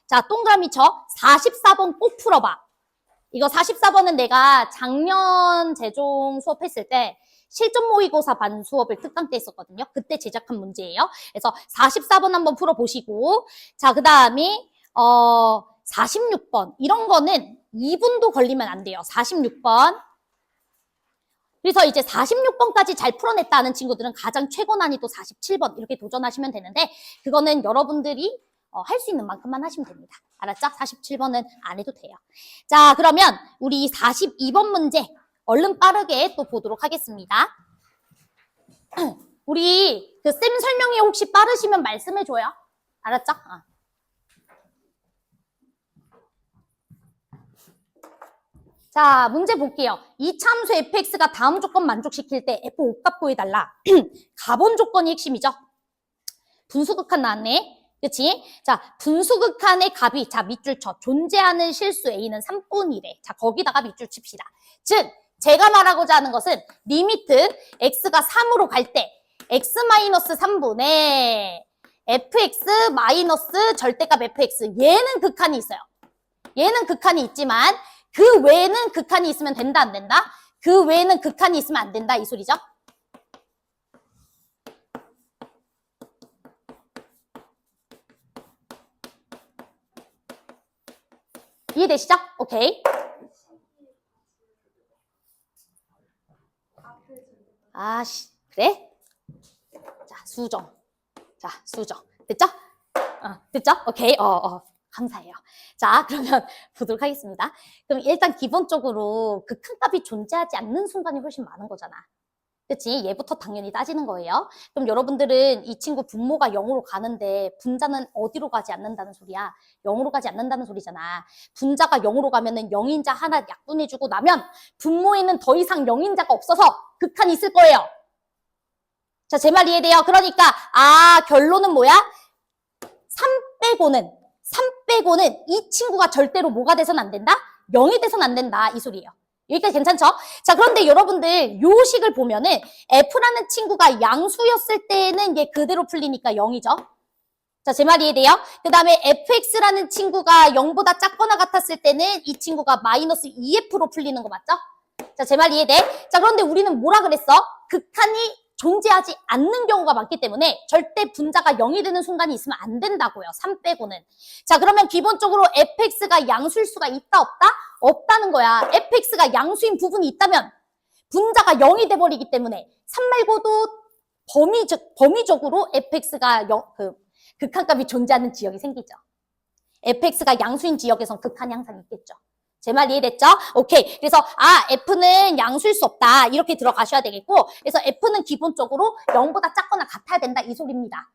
자, 동그라미 쳐. 44번 꼭 풀어봐. 이거 44번은 내가 작년 재종 수업했을 때 실전 모의고사 반 수업을 특강 때 했었거든요. 그때 제작한 문제예요. 그래서 44번 한번 풀어보시고 자, 그 다음에 46번 이런 거는 2분도 걸리면 안 돼요. 46번 그래서 이제 46번까지 잘 풀어냈다는 친구들은 가장 최고 난이도 47번 이렇게 도전하시면 되는데 그거는 여러분들이 할 수 있는 만큼만 하시면 됩니다. 알았죠? 47번은 안 해도 돼요. 자, 그러면 우리 42번 문제 얼른 빠르게 또 보도록 하겠습니다. 우리 그 쌤 설명이 혹시 빠르시면 말씀해줘요. 알았죠? 자, 문제 볼게요. 이 참수 fx가 다음 조건 만족시킬 때 f 5값 구해달라. 가본 조건이 핵심이죠. 분수극한 나왔네. 그치? 자, 분수극한의 값이, 자, 밑줄 쳐. 존재하는 실수 a는 3분의 1에. 자, 거기다가 밑줄 칩시다. 즉, 제가 말하고자 하는 것은 리미트 x가 3으로 갈 때 x-3분의 fx 마이너스 절대값 fx. 얘는 극한이 있어요. 얘는 극한이 있지만 그 외에는 극한이 있으면 된다, 안 된다? 그 외에는 극한이 있으면 안 된다, 이 소리죠? 이해되시죠? 오케이. 그래? 자, 수정. 자, 수정. 됐죠? 됐죠? 오케이. 감사해요. 자, 그러면 보도록 하겠습니다. 그럼 일단 기본적으로 극한값이 존재하지 않는 순간이 훨씬 많은 거잖아. 그치? 얘부터 당연히 따지는 거예요. 그럼 여러분들은 이 친구 분모가 0으로 가는데 분자는 어디로 가지 않는다는 소리야? 0으로 가지 않는다는 소리잖아. 분자가 0으로 가면은 0인자 하나 약분해주고 나면 분모에는 더 이상 0인자가 없어서 극한이 있을 거예요. 자, 제 말 이해돼요? 그러니까 결론은 뭐야? 3 빼고는 이 친구가 절대로 뭐가 돼서는 안 된다? 0이 돼서는 안 된다. 이 소리예요. 여기까지 괜찮죠? 자, 그런데 여러분들 요 식을 보면은 F라는 친구가 양수였을 때는 얘 그대로 풀리니까 0이죠. 자, 제 말 이해돼요? 그 다음에 fx라는 친구가 0보다 작거나 같았을 때는 이 친구가 마이너스 2f로 풀리는 거 맞죠? 자, 제 말 이해돼? 자, 그런데 우리는 뭐라 그랬어? 극한이 존재하지 않는 경우가 많기 때문에 절대 분자가 0이 되는 순간이 있으면 안 된다고요. 3 빼고는. 자, 그러면 기본적으로 fx가 양수일 수가 있다 없다? 없다는 거야. fx가 양수인 부분이 있다면 분자가 0이 돼버리기 때문에 3 말고도 범위적으로 fx가 극한값이 존재하는 지역이 생기죠. fx가 양수인 지역에선 극한이 항상 있겠죠. 제 말 이해됐죠? 오케이. 그래서 f는 양수일 수 없다. 이렇게 들어가셔야 되겠고, 그래서 f는 기본적으로 0보다 작거나 같아야 된다. 이 소리입니다.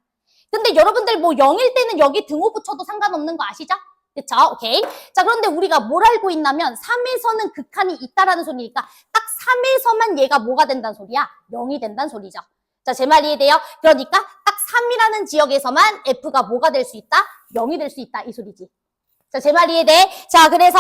근데 여러분들 뭐 0일 때는 여기 등호 붙여도 상관없는 거 아시죠? 그쵸? 오케이. 자, 그런데 우리가 뭘 알고 있냐면 3에서는 극한이 있다라는 소리니까 딱 3에서만 얘가 뭐가 된다는 소리야? 0이 된다는 소리죠. 자, 제 말 이해돼요? 그러니까 딱 3이라는 지역에서만 f가 뭐가 될 수 있다? 0이 될 수 있다. 이 소리지. 자, 제 말 이해돼? 자, 그래서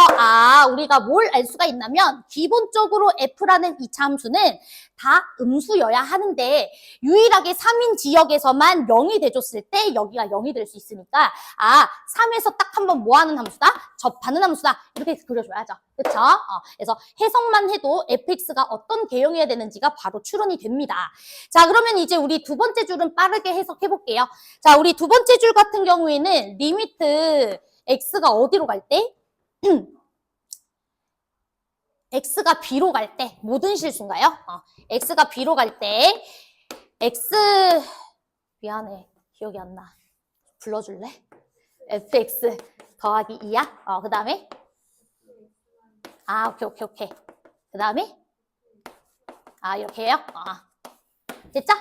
우리가 뭘 알 수가 있냐면 기본적으로 f라는 이차 함수는 다 음수여야 하는데 유일하게 3인 지역에서만 0이 돼줬을 때 여기가 0이 될 수 있으니까 3에서 딱 한번 뭐 하는 함수다? 접하는 함수다. 이렇게 그려줘야죠. 그쵸? 그래서 해석만 해도 fx가 어떤 개형이어야 되는지가 바로 추론이 됩니다. 자, 그러면 이제 우리 두 번째 줄은 빠르게 해석해 볼게요. 자, 우리 두 번째 줄 같은 경우에는 리미트 x가 어디로 갈 때? x가 b로 갈 때 모든 실수인가요? x가 b로 갈 때 x 미안해 기억이 안 나. 불러줄래? fx 더하기 2야? 그 다음에 오케이. 그 다음에 이렇게 해요? 됐죠?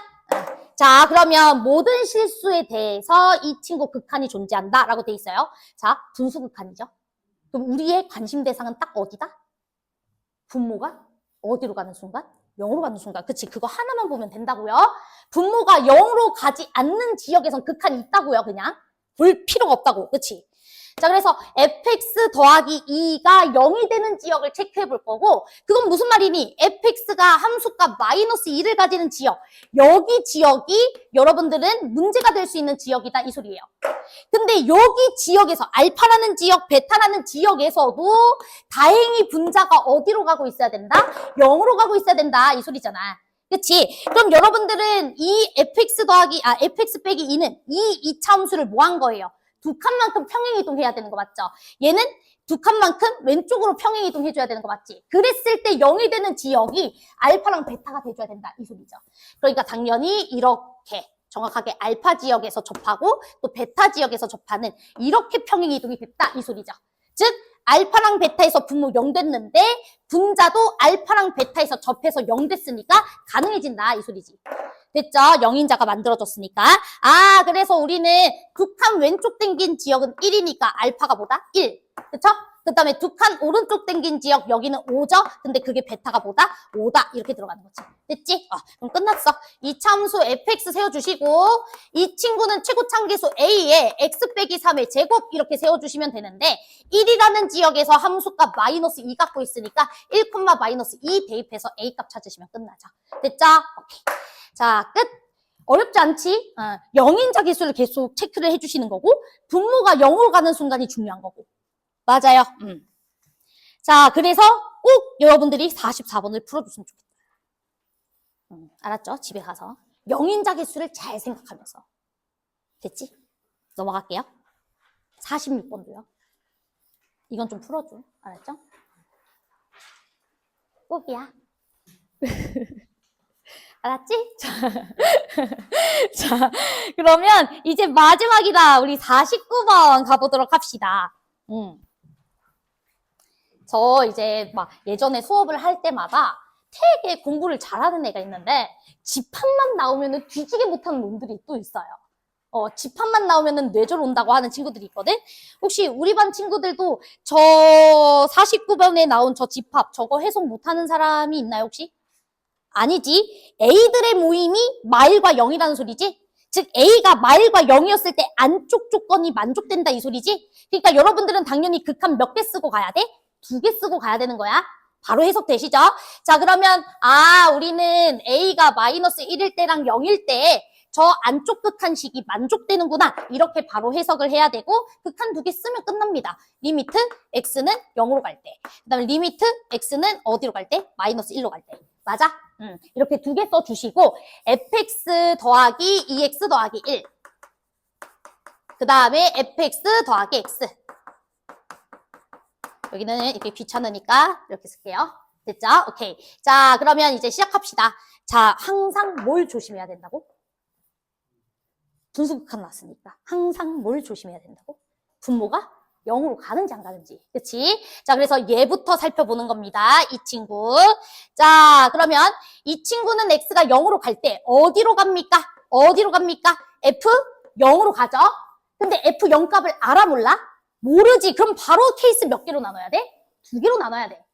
자, 그러면 모든 실수에 대해서 이 친구 극한이 존재한다 라고 돼 있어요. 자, 분수 극한이죠. 그럼 우리의 관심 대상은 딱 어디다? 분모가 어디로 가는 순간? 0으로 가는 순간. 그치? 그거 하나만 보면 된다고요. 분모가 0으로 가지 않는 지역에선 극한이 있다고요. 그냥 볼 필요가 없다고. 그치? 자, 그래서 fx 더하기 2가 0이 되는 지역을 체크해 볼 거고, 그건 무슨 말이니? fx가 함수값 마이너스 2를 가지는 지역, 여기 지역이 여러분들은 문제가 될 수 있는 지역이다 이 소리예요. 근데 여기 지역에서 알파라는 지역, 베타라는 지역에서도 다행히 분자가 어디로 가고 있어야 된다? 0으로 가고 있어야 된다 이 소리잖아. 그치? 그럼 여러분들은 이 fx 빼기 2는 이 2차 함수를 뭐 한 거예요? 두 칸만큼 평행이동해야 되는 거 맞죠? 얘는 두 칸만큼 왼쪽으로 평행이동해줘야 되는 거 맞지? 그랬을 때 0이 되는 지역이 알파랑 베타가 돼줘야 된다 이 소리죠. 그러니까 당연히 이렇게 정확하게 알파 지역에서 접하고 또 베타 지역에서 접하는 이렇게 평행이동이 됐다 이 소리죠. 즉 알파랑 베타에서 분모 0 됐는데 분자도 알파랑 베타에서 접해서 0 됐으니까 가능해진다 이 소리지. 됐죠? 0인자가 만들어졌으니까. 그래서 우리는 두 칸 왼쪽 당긴 지역은 1이니까 알파가 뭐다? 1. 그쵸? 그 다음에 두 칸 오른쪽 당긴 지역 여기는 5죠? 근데 그게 베타가 뭐다? 5다. 이렇게 들어가는 거지. 됐지? 그럼 끝났어. 이차 함수 fx 세워주시고 이 친구는 최고참계수 a에 x 빼기 3의 제곱 이렇게 세워주시면 되는데 1이라는 지역에서 함수값 마이너스 2 갖고 있으니까 1, 마이너스 2 대입해서 a값 찾으시면 끝나죠. 됐죠? 오케이. 자, 끝. 어렵지 않지? 0인자 계수를 계속 체크를 해주시는 거고 분모가 0으로 가는 순간이 중요한 거고. 맞아요. 자, 그래서 꼭 여러분들이 44번을 풀어주시면 좋겠다. 알았죠? 집에 가서 0인자 계수를 잘 생각하면서. 됐지? 넘어갈게요. 46번도요. 이건 좀 풀어줘. 알았죠? 꼭이야. 알았지? 자, 그러면 이제 마지막이다. 우리 49번 가보도록 합시다. 저 이제 막 예전에 수업을 할 때마다 되게 공부를 잘하는 애가 있는데 집합만 나오면은 뒤지게 못하는 놈들이 또 있어요. 집합만 나오면은 뇌절 온다고 하는 친구들이 있거든? 혹시 우리 반 친구들도 저 49번에 나온 저 집합, 저거 해석 못하는 사람이 있나요, 혹시? 아니지. A들의 모임이 마일과 0이라는 소리지? 즉, A가 마일과 0이었을 때 안쪽 조건이 만족된다 이 소리지? 그러니까 여러분들은 당연히 극한 몇 개 쓰고 가야 돼? 2개 쓰고 가야 되는 거야. 바로 해석되시죠? 자, 그러면 우리는 A가 마이너스 1일 때랑 0일 때 저 안쪽 극한식이 만족되는구나. 이렇게 바로 해석을 해야 되고 극한 2개 쓰면 끝납니다. 리미트 x는 0으로 갈 때. 그 다음에 리미트 x는 어디로 갈 때? 마이너스 1로 갈 때. 맞아? 이렇게 2개 써주시고 fx 더하기 2x 더하기 1. 그 다음에 fx 더하기 x. 여기는 이렇게 귀찮으니까 이렇게 쓸게요. 됐죠? 오케이. 자, 그러면 이제 시작합시다. 자, 항상 뭘 조심해야 된다고? 분수극한 나왔으니까 항상 뭘 조심해야 된다고? 분모가 0으로 가는지 안 가는지. 그치? 자, 그래서 얘부터 살펴보는 겁니다. 이 친구. 자, 그러면 이 친구는 x가 0으로 갈 때 어디로 갑니까? 어디로 갑니까? f 0으로 가죠? 근데 f 0 값을 알아 몰라? 모르지. 그럼 바로 케이스 몇 개로 나눠야 돼? 2개로 나눠야 돼.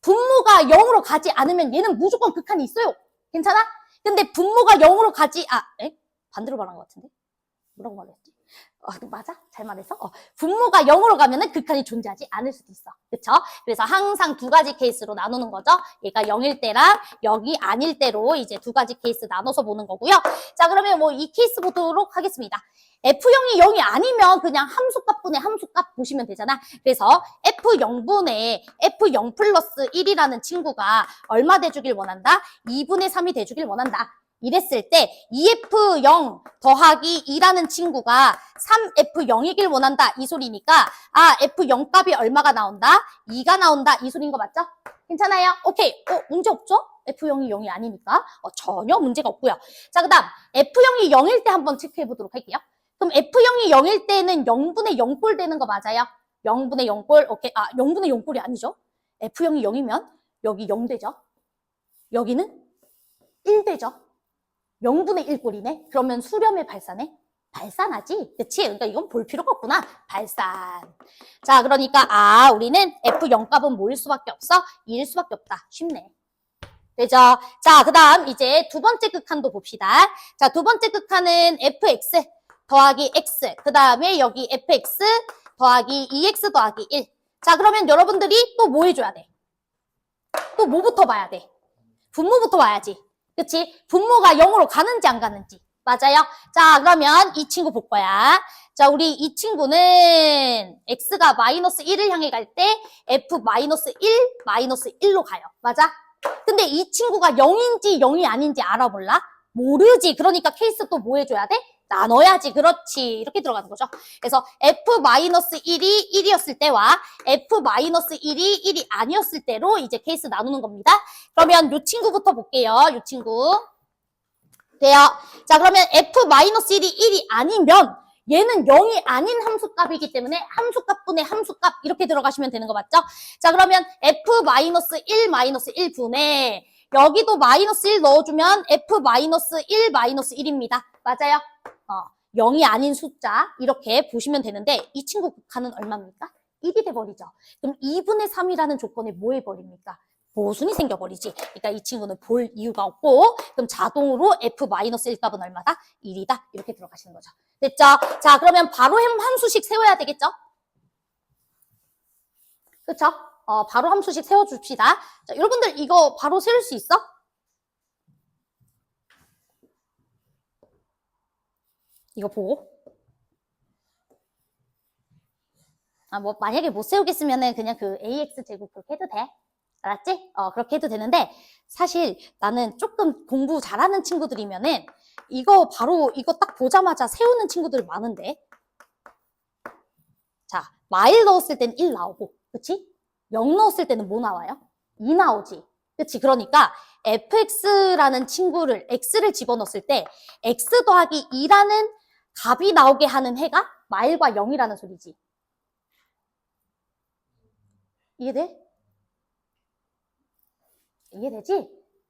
분모가 0으로 가지 않으면 얘는 무조건 극한이 있어요. 괜찮아? 근데 분모가 0으로 가지, 반대로 말한 것 같은데? 뭐라고 말했지? 맞아? 잘 말했어? 분모가 0으로 가면은 극한이 존재하지 않을 수도 있어. 그쵸? 그래서 항상 2가지 케이스로 나누는 거죠. 얘가 0일 때랑 여기 아닐 때로 이제 2가지 케이스 나눠서 보는 거고요. 자, 그러면 뭐 이 케이스 보도록 하겠습니다. F0이 0이 아니면 그냥 함수값분의 함수값 보시면 되잖아. 그래서 F0분의 F0 플러스 1이라는 친구가 얼마 돼주길 원한다? 2분의 3이 돼주길 원한다. 이랬을 때 2F0 더하기 2라는 친구가 3F0이길 원한다 이 소리니까 F0 값이 얼마가 나온다? 2가 나온다 이 소리인 거 맞죠? 괜찮아요? 오케이. 문제 없죠? F0이 0이 아니니까 전혀 문제가 없고요. 자, 그 다음 F0이 0일 때 한번 체크해 보도록 할게요. 그럼 F0이 0일 때는 0분의 0꼴 되는 거 맞아요? 0분의 0꼴 오케이. 0분의 0꼴이 아니죠? F0이 0이면 여기 0 되죠? 여기는 1 되죠? 0분의 1꼴이네? 그러면 수렴의 발산에? 발산하지? 그치? 그러니까 이건 볼 필요가 없구나. 발산. 자, 그러니까 우리는 F0 값은 뭐일 수밖에 없어? 2일 수밖에 없다. 쉽네. 되죠? 자, 그 다음 이제 두 번째 극한도 봅시다. 자, 두 번째 극한은 fx 더하기 x. 그 다음에 여기 fx 더하기 2x 더하기 1. 자, 그러면 여러분들이 또 뭐 해줘야 돼? 또 뭐부터 봐야 돼? 분모부터 봐야지. 그치? 분모가 0으로 가는지 안 가는지. 맞아요? 자, 그러면 이 친구 볼 거야. 자, 우리 이 친구는 x가 마이너스 1을 향해 갈 때 f 마이너스 1, 마이너스 1로 가요. 맞아? 근데 이 친구가 0인지 0이 아닌지 알아볼라? 모르지. 그러니까 케이스 또 뭐 해줘야 돼? 나눠야지. 그렇지. 이렇게 들어가는 거죠. 그래서 f-1이 1이었을 때와 f-1이 1이 아니었을 때로 이제 케이스 나누는 겁니다. 그러면 이 친구부터 볼게요. 이 친구. 돼요. 자, 그러면 f-1이 1이 아니면 얘는 0이 아닌 함수값이기 때문에 함수값분의 함수값 이렇게 들어가시면 되는 거 맞죠? 자, 그러면 f-1 1 분의 여기도 마이너스 1 넣어주면 f-1 마이너스 1입니다. 맞아요? 0이 아닌 숫자 이렇게 보시면 되는데 이 친구 극한은 얼마입니까? 1이 돼버리죠. 그럼 2분의 3이라는 조건에 뭐 해버립니까? 모순이 생겨버리지. 그러니까 이 친구는 볼 이유가 없고 그럼 자동으로 f-1 값은 얼마다? 1이다. 이렇게 들어가시는 거죠. 됐죠? 자, 그러면 바로 함수식 세워야 되겠죠? 그쵸? 바로 함수식 세워줍시다. 자, 여러분들 이거 바로 세울 수 있어? 이거 보고. 뭐 만약에 못 세우겠으면은 그냥 그 ax 제곱 그렇게 해도 돼. 알았지? 그렇게 해도 되는데 사실 나는 조금 공부 잘하는 친구들이면은 이거 바로 이거 딱 보자마자 세우는 친구들 많은데. 자, 마일 넣었을 때는 1 나오고, 그치? 0 넣었을 때는 뭐 나와요? 2 나오지. 그치? 그러니까 fx라는 친구를 x를 집어넣었을 때 x 더하기 2라는 값이 나오게 하는 해가 마일과 0이라는 소리지. 이해돼? 이해되지?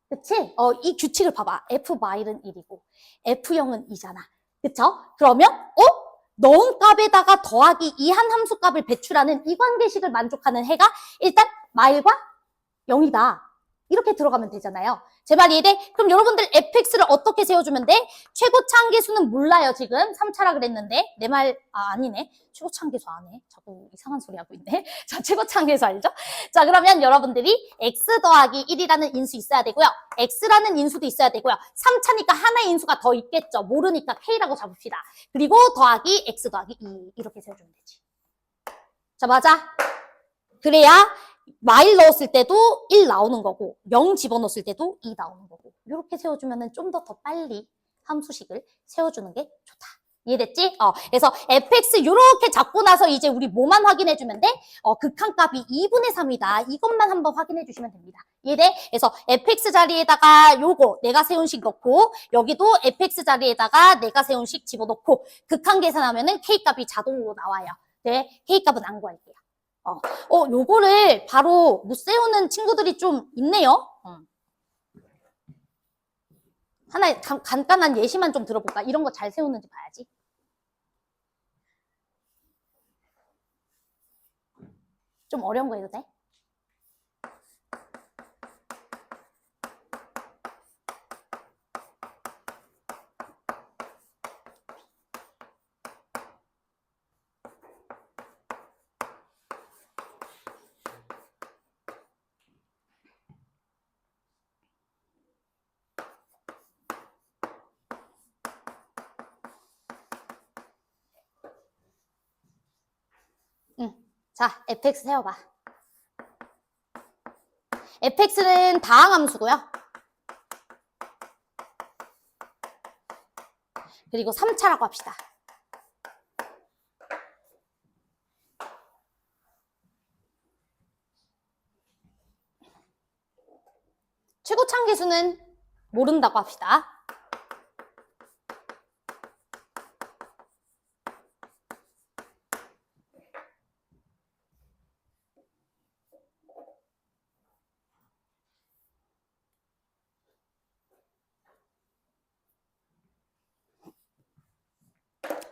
그치? 이 규칙을 봐봐. F 마일은 1이고 F0은 2잖아. 그쵸? 그러면 넣은 값에다가 더하기 2 한 함수 값을 배출하는 이 관계식을 만족하는 해가 일단 마일과 0이다. 이렇게 들어가면 되잖아요. 제 말 이해돼? 그럼 여러분들 fx를 어떻게 세워주면 돼? 최고차 한계수는 몰라요, 지금. 3차라 그랬는데. 내 말, 아니네. 최고차 한계수 안 해. 자꾸 이상한 소리 하고 있네. 자, 최고차 한계수 알죠? 자, 그러면 여러분들이 x 더하기 1이라는 인수 있어야 되고요. x라는 인수도 있어야 되고요. 3차니까 하나의 인수가 더 있겠죠. 모르니까 k라고 잡읍시다. 그리고 더하기 x 더하기 2. 이렇게 세워주면 되지. 자, 맞아. 그래야 마일 넣었을 때도 1 나오는 거고 0 집어넣었을 때도 2 나오는 거고 이렇게 세워주면 좀 더 빨리 함수식을 세워주는 게 좋다. 이해됐지? 그래서 fx 이렇게 잡고 나서 이제 우리 뭐만 확인해주면 돼? 극한값이 2분의 3이다. 이것만 한번 확인해주시면 됩니다. 이해돼? 그래서 fx 자리에다가 요거 내가 세운 식 넣고 여기도 fx 자리에다가 내가 세운 식 집어넣고 극한 계산하면은 k값이 자동으로 나와요. 네, k값은 안 구할게요. 요거를 바로 못 세우는 친구들이 좀 있네요. 하나 간단한 예시만 좀 들어볼까? 이런 거 잘 세우는지 봐야지. 좀 어려운 거 해도 돼? 자, fx 세워봐. fx는 다항함수고요. 그리고 3차라고 합시다. 최고차 한계수는 모른다고 합시다.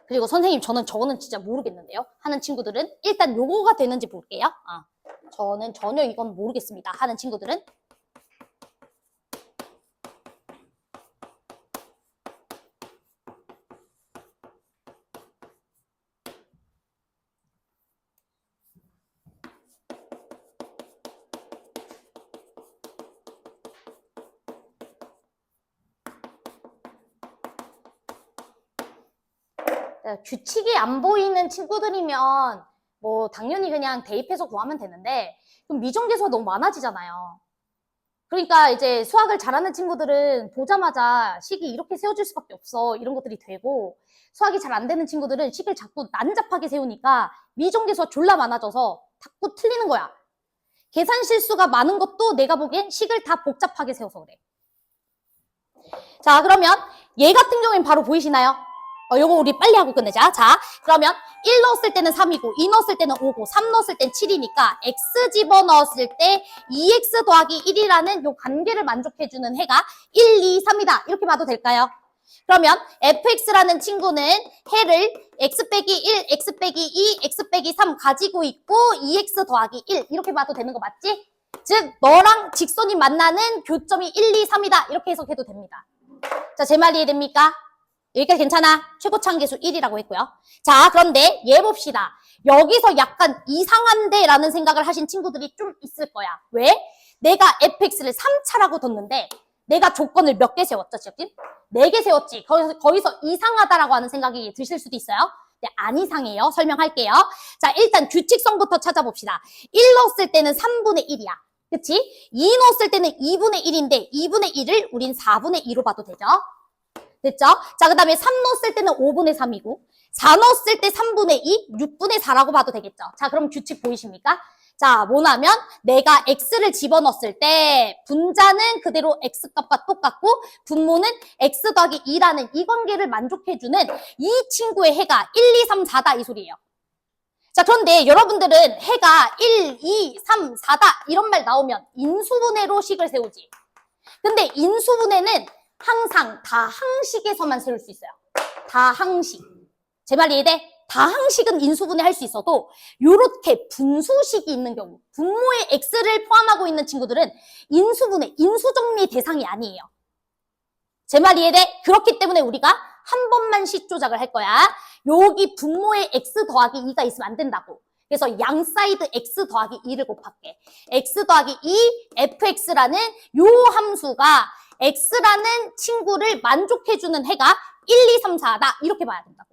그리고 선생님 저는 저거는 진짜 모르겠는데요. 하는 친구들은 일단 요거가 되는지 볼게요. 저는 전혀 이건 모르겠습니다. 하는 친구들은 규칙이 안 보이는 친구들이면 뭐 당연히 그냥 대입해서 구하면 되는데 그럼 미정계수가 너무 많아지잖아요. 그러니까 이제 수학을 잘하는 친구들은 보자마자 식이 이렇게 세워질 수밖에 없어. 이런 것들이 되고 수학이 잘 안 되는 친구들은 식을 자꾸 난잡하게 세우니까 미정계수가 졸라 많아져서 자꾸 틀리는 거야. 계산 실수가 많은 것도 내가 보기엔 식을 다 복잡하게 세워서 그래. 자, 그러면 얘 같은 경우엔 바로 보이시나요? 요거 우리 빨리 하고 끝내자. 자, 그러면 1 넣었을 때는 3이고 2 넣었을 때는 5고 3 넣었을 땐 7이니까 x 집어넣었을 때 2x 더하기 1이라는 요 관계를 만족해주는 해가 1, 2, 3이다. 이렇게 봐도 될까요? 그러면 fx라는 친구는 해를 x 빼기 1, x 빼기 2, x 빼기 3 가지고 있고 2x 더하기 1 이렇게 봐도 되는 거 맞지? 즉 너랑 직선이 만나는 교점이 1, 2, 3이다. 이렇게 해석해도 됩니다. 자, 제 말 이해됩니까? 여기까지 괜찮아? 최고차 한계수 1이라고 했고요. 자, 그런데 얘 봅시다. 여기서 약간 이상한데 라는 생각을 하신 친구들이 좀 있을 거야. 왜? 내가 fx를 3차라고 뒀는데 내가 조건을 몇 개 세웠죠, 지금? 4개 세웠지. 거기서 이상하다라고 하는 생각이 드실 수도 있어요. 네, 안 이상해요. 설명할게요. 자, 일단 규칙성부터 찾아봅시다. 1 넣었을 때는 3분의 1이야. 그치? 2 넣었을 때는 2분의 1인데 2분의 1을 우린 4분의 2로 봐도 되죠? 됐죠? 자, 그 다음에 3 넣었을 때는 5분의 3이고 4 넣었을 때 3분의 2, 6분의 4라고 봐도 되겠죠? 자, 그럼 규칙 보이십니까? 자, 뭐냐면 내가 x를 집어넣었을 때 분자는 그대로 x값과 똑같고 분모는 x 더하기 2라는 이 관계를 만족해주는 이 친구의 해가 1, 2, 3, 4다 이 소리예요. 자, 그런데 여러분들은 해가 1, 2, 3, 4다 이런 말 나오면 인수분해로 식을 세우지. 근데 인수분해는 항상 다항식에서만 세울 수 있어요. 다항식. 제 말 이해돼? 다항식은 인수분해 할 수 있어도 요렇게 분수식이 있는 경우, 분모의 x를 포함하고 있는 친구들은 인수분해, 인수정리 대상이 아니에요. 제 말 이해돼? 그렇기 때문에 우리가 한 번만 식 조작을 할 거야. 여기 분모에 x 더하기 2가 있으면 안 된다고. 그래서 양 사이드 x 더하기 2를 곱할게. x 더하기 2 fx라는 요 함수가 x라는 친구를 만족해주는 해가 1, 2, 3, 4다. 이렇게 봐야 된다고.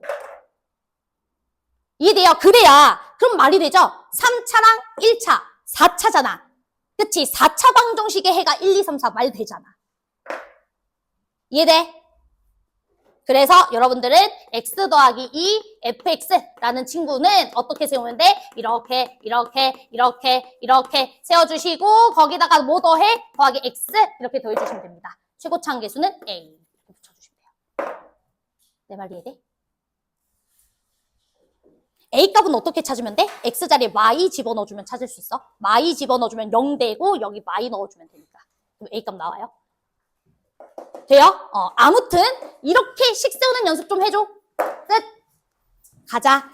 이해돼요? 그래야 그럼 말이 되죠? 3차랑 1차, 4차잖아. 그치? 4차 방정식의 해가 1, 2, 3, 4 말 되잖아. 이해돼? 그래서 여러분들은 x 더하기 2 fx라는 친구는 어떻게 세우면 돼? 이렇게 세워주시고 거기다가 뭐 더해? 더하기 x 이렇게 더해주시면 됩니다. 최고차항 계수는 a 이렇게 붙여주시면 돼요. 내 말 이해돼? a 값은 어떻게 찾으면 돼? x 자리에 y 집어넣어주면 찾을 수 있어. y 집어넣어주면 0 되고 여기 y 넣어주면 되니까. 그럼 a 값 나와요. 돼요? 아무튼 이렇게 식 세우는 연습 좀 해줘. 끝. 가자.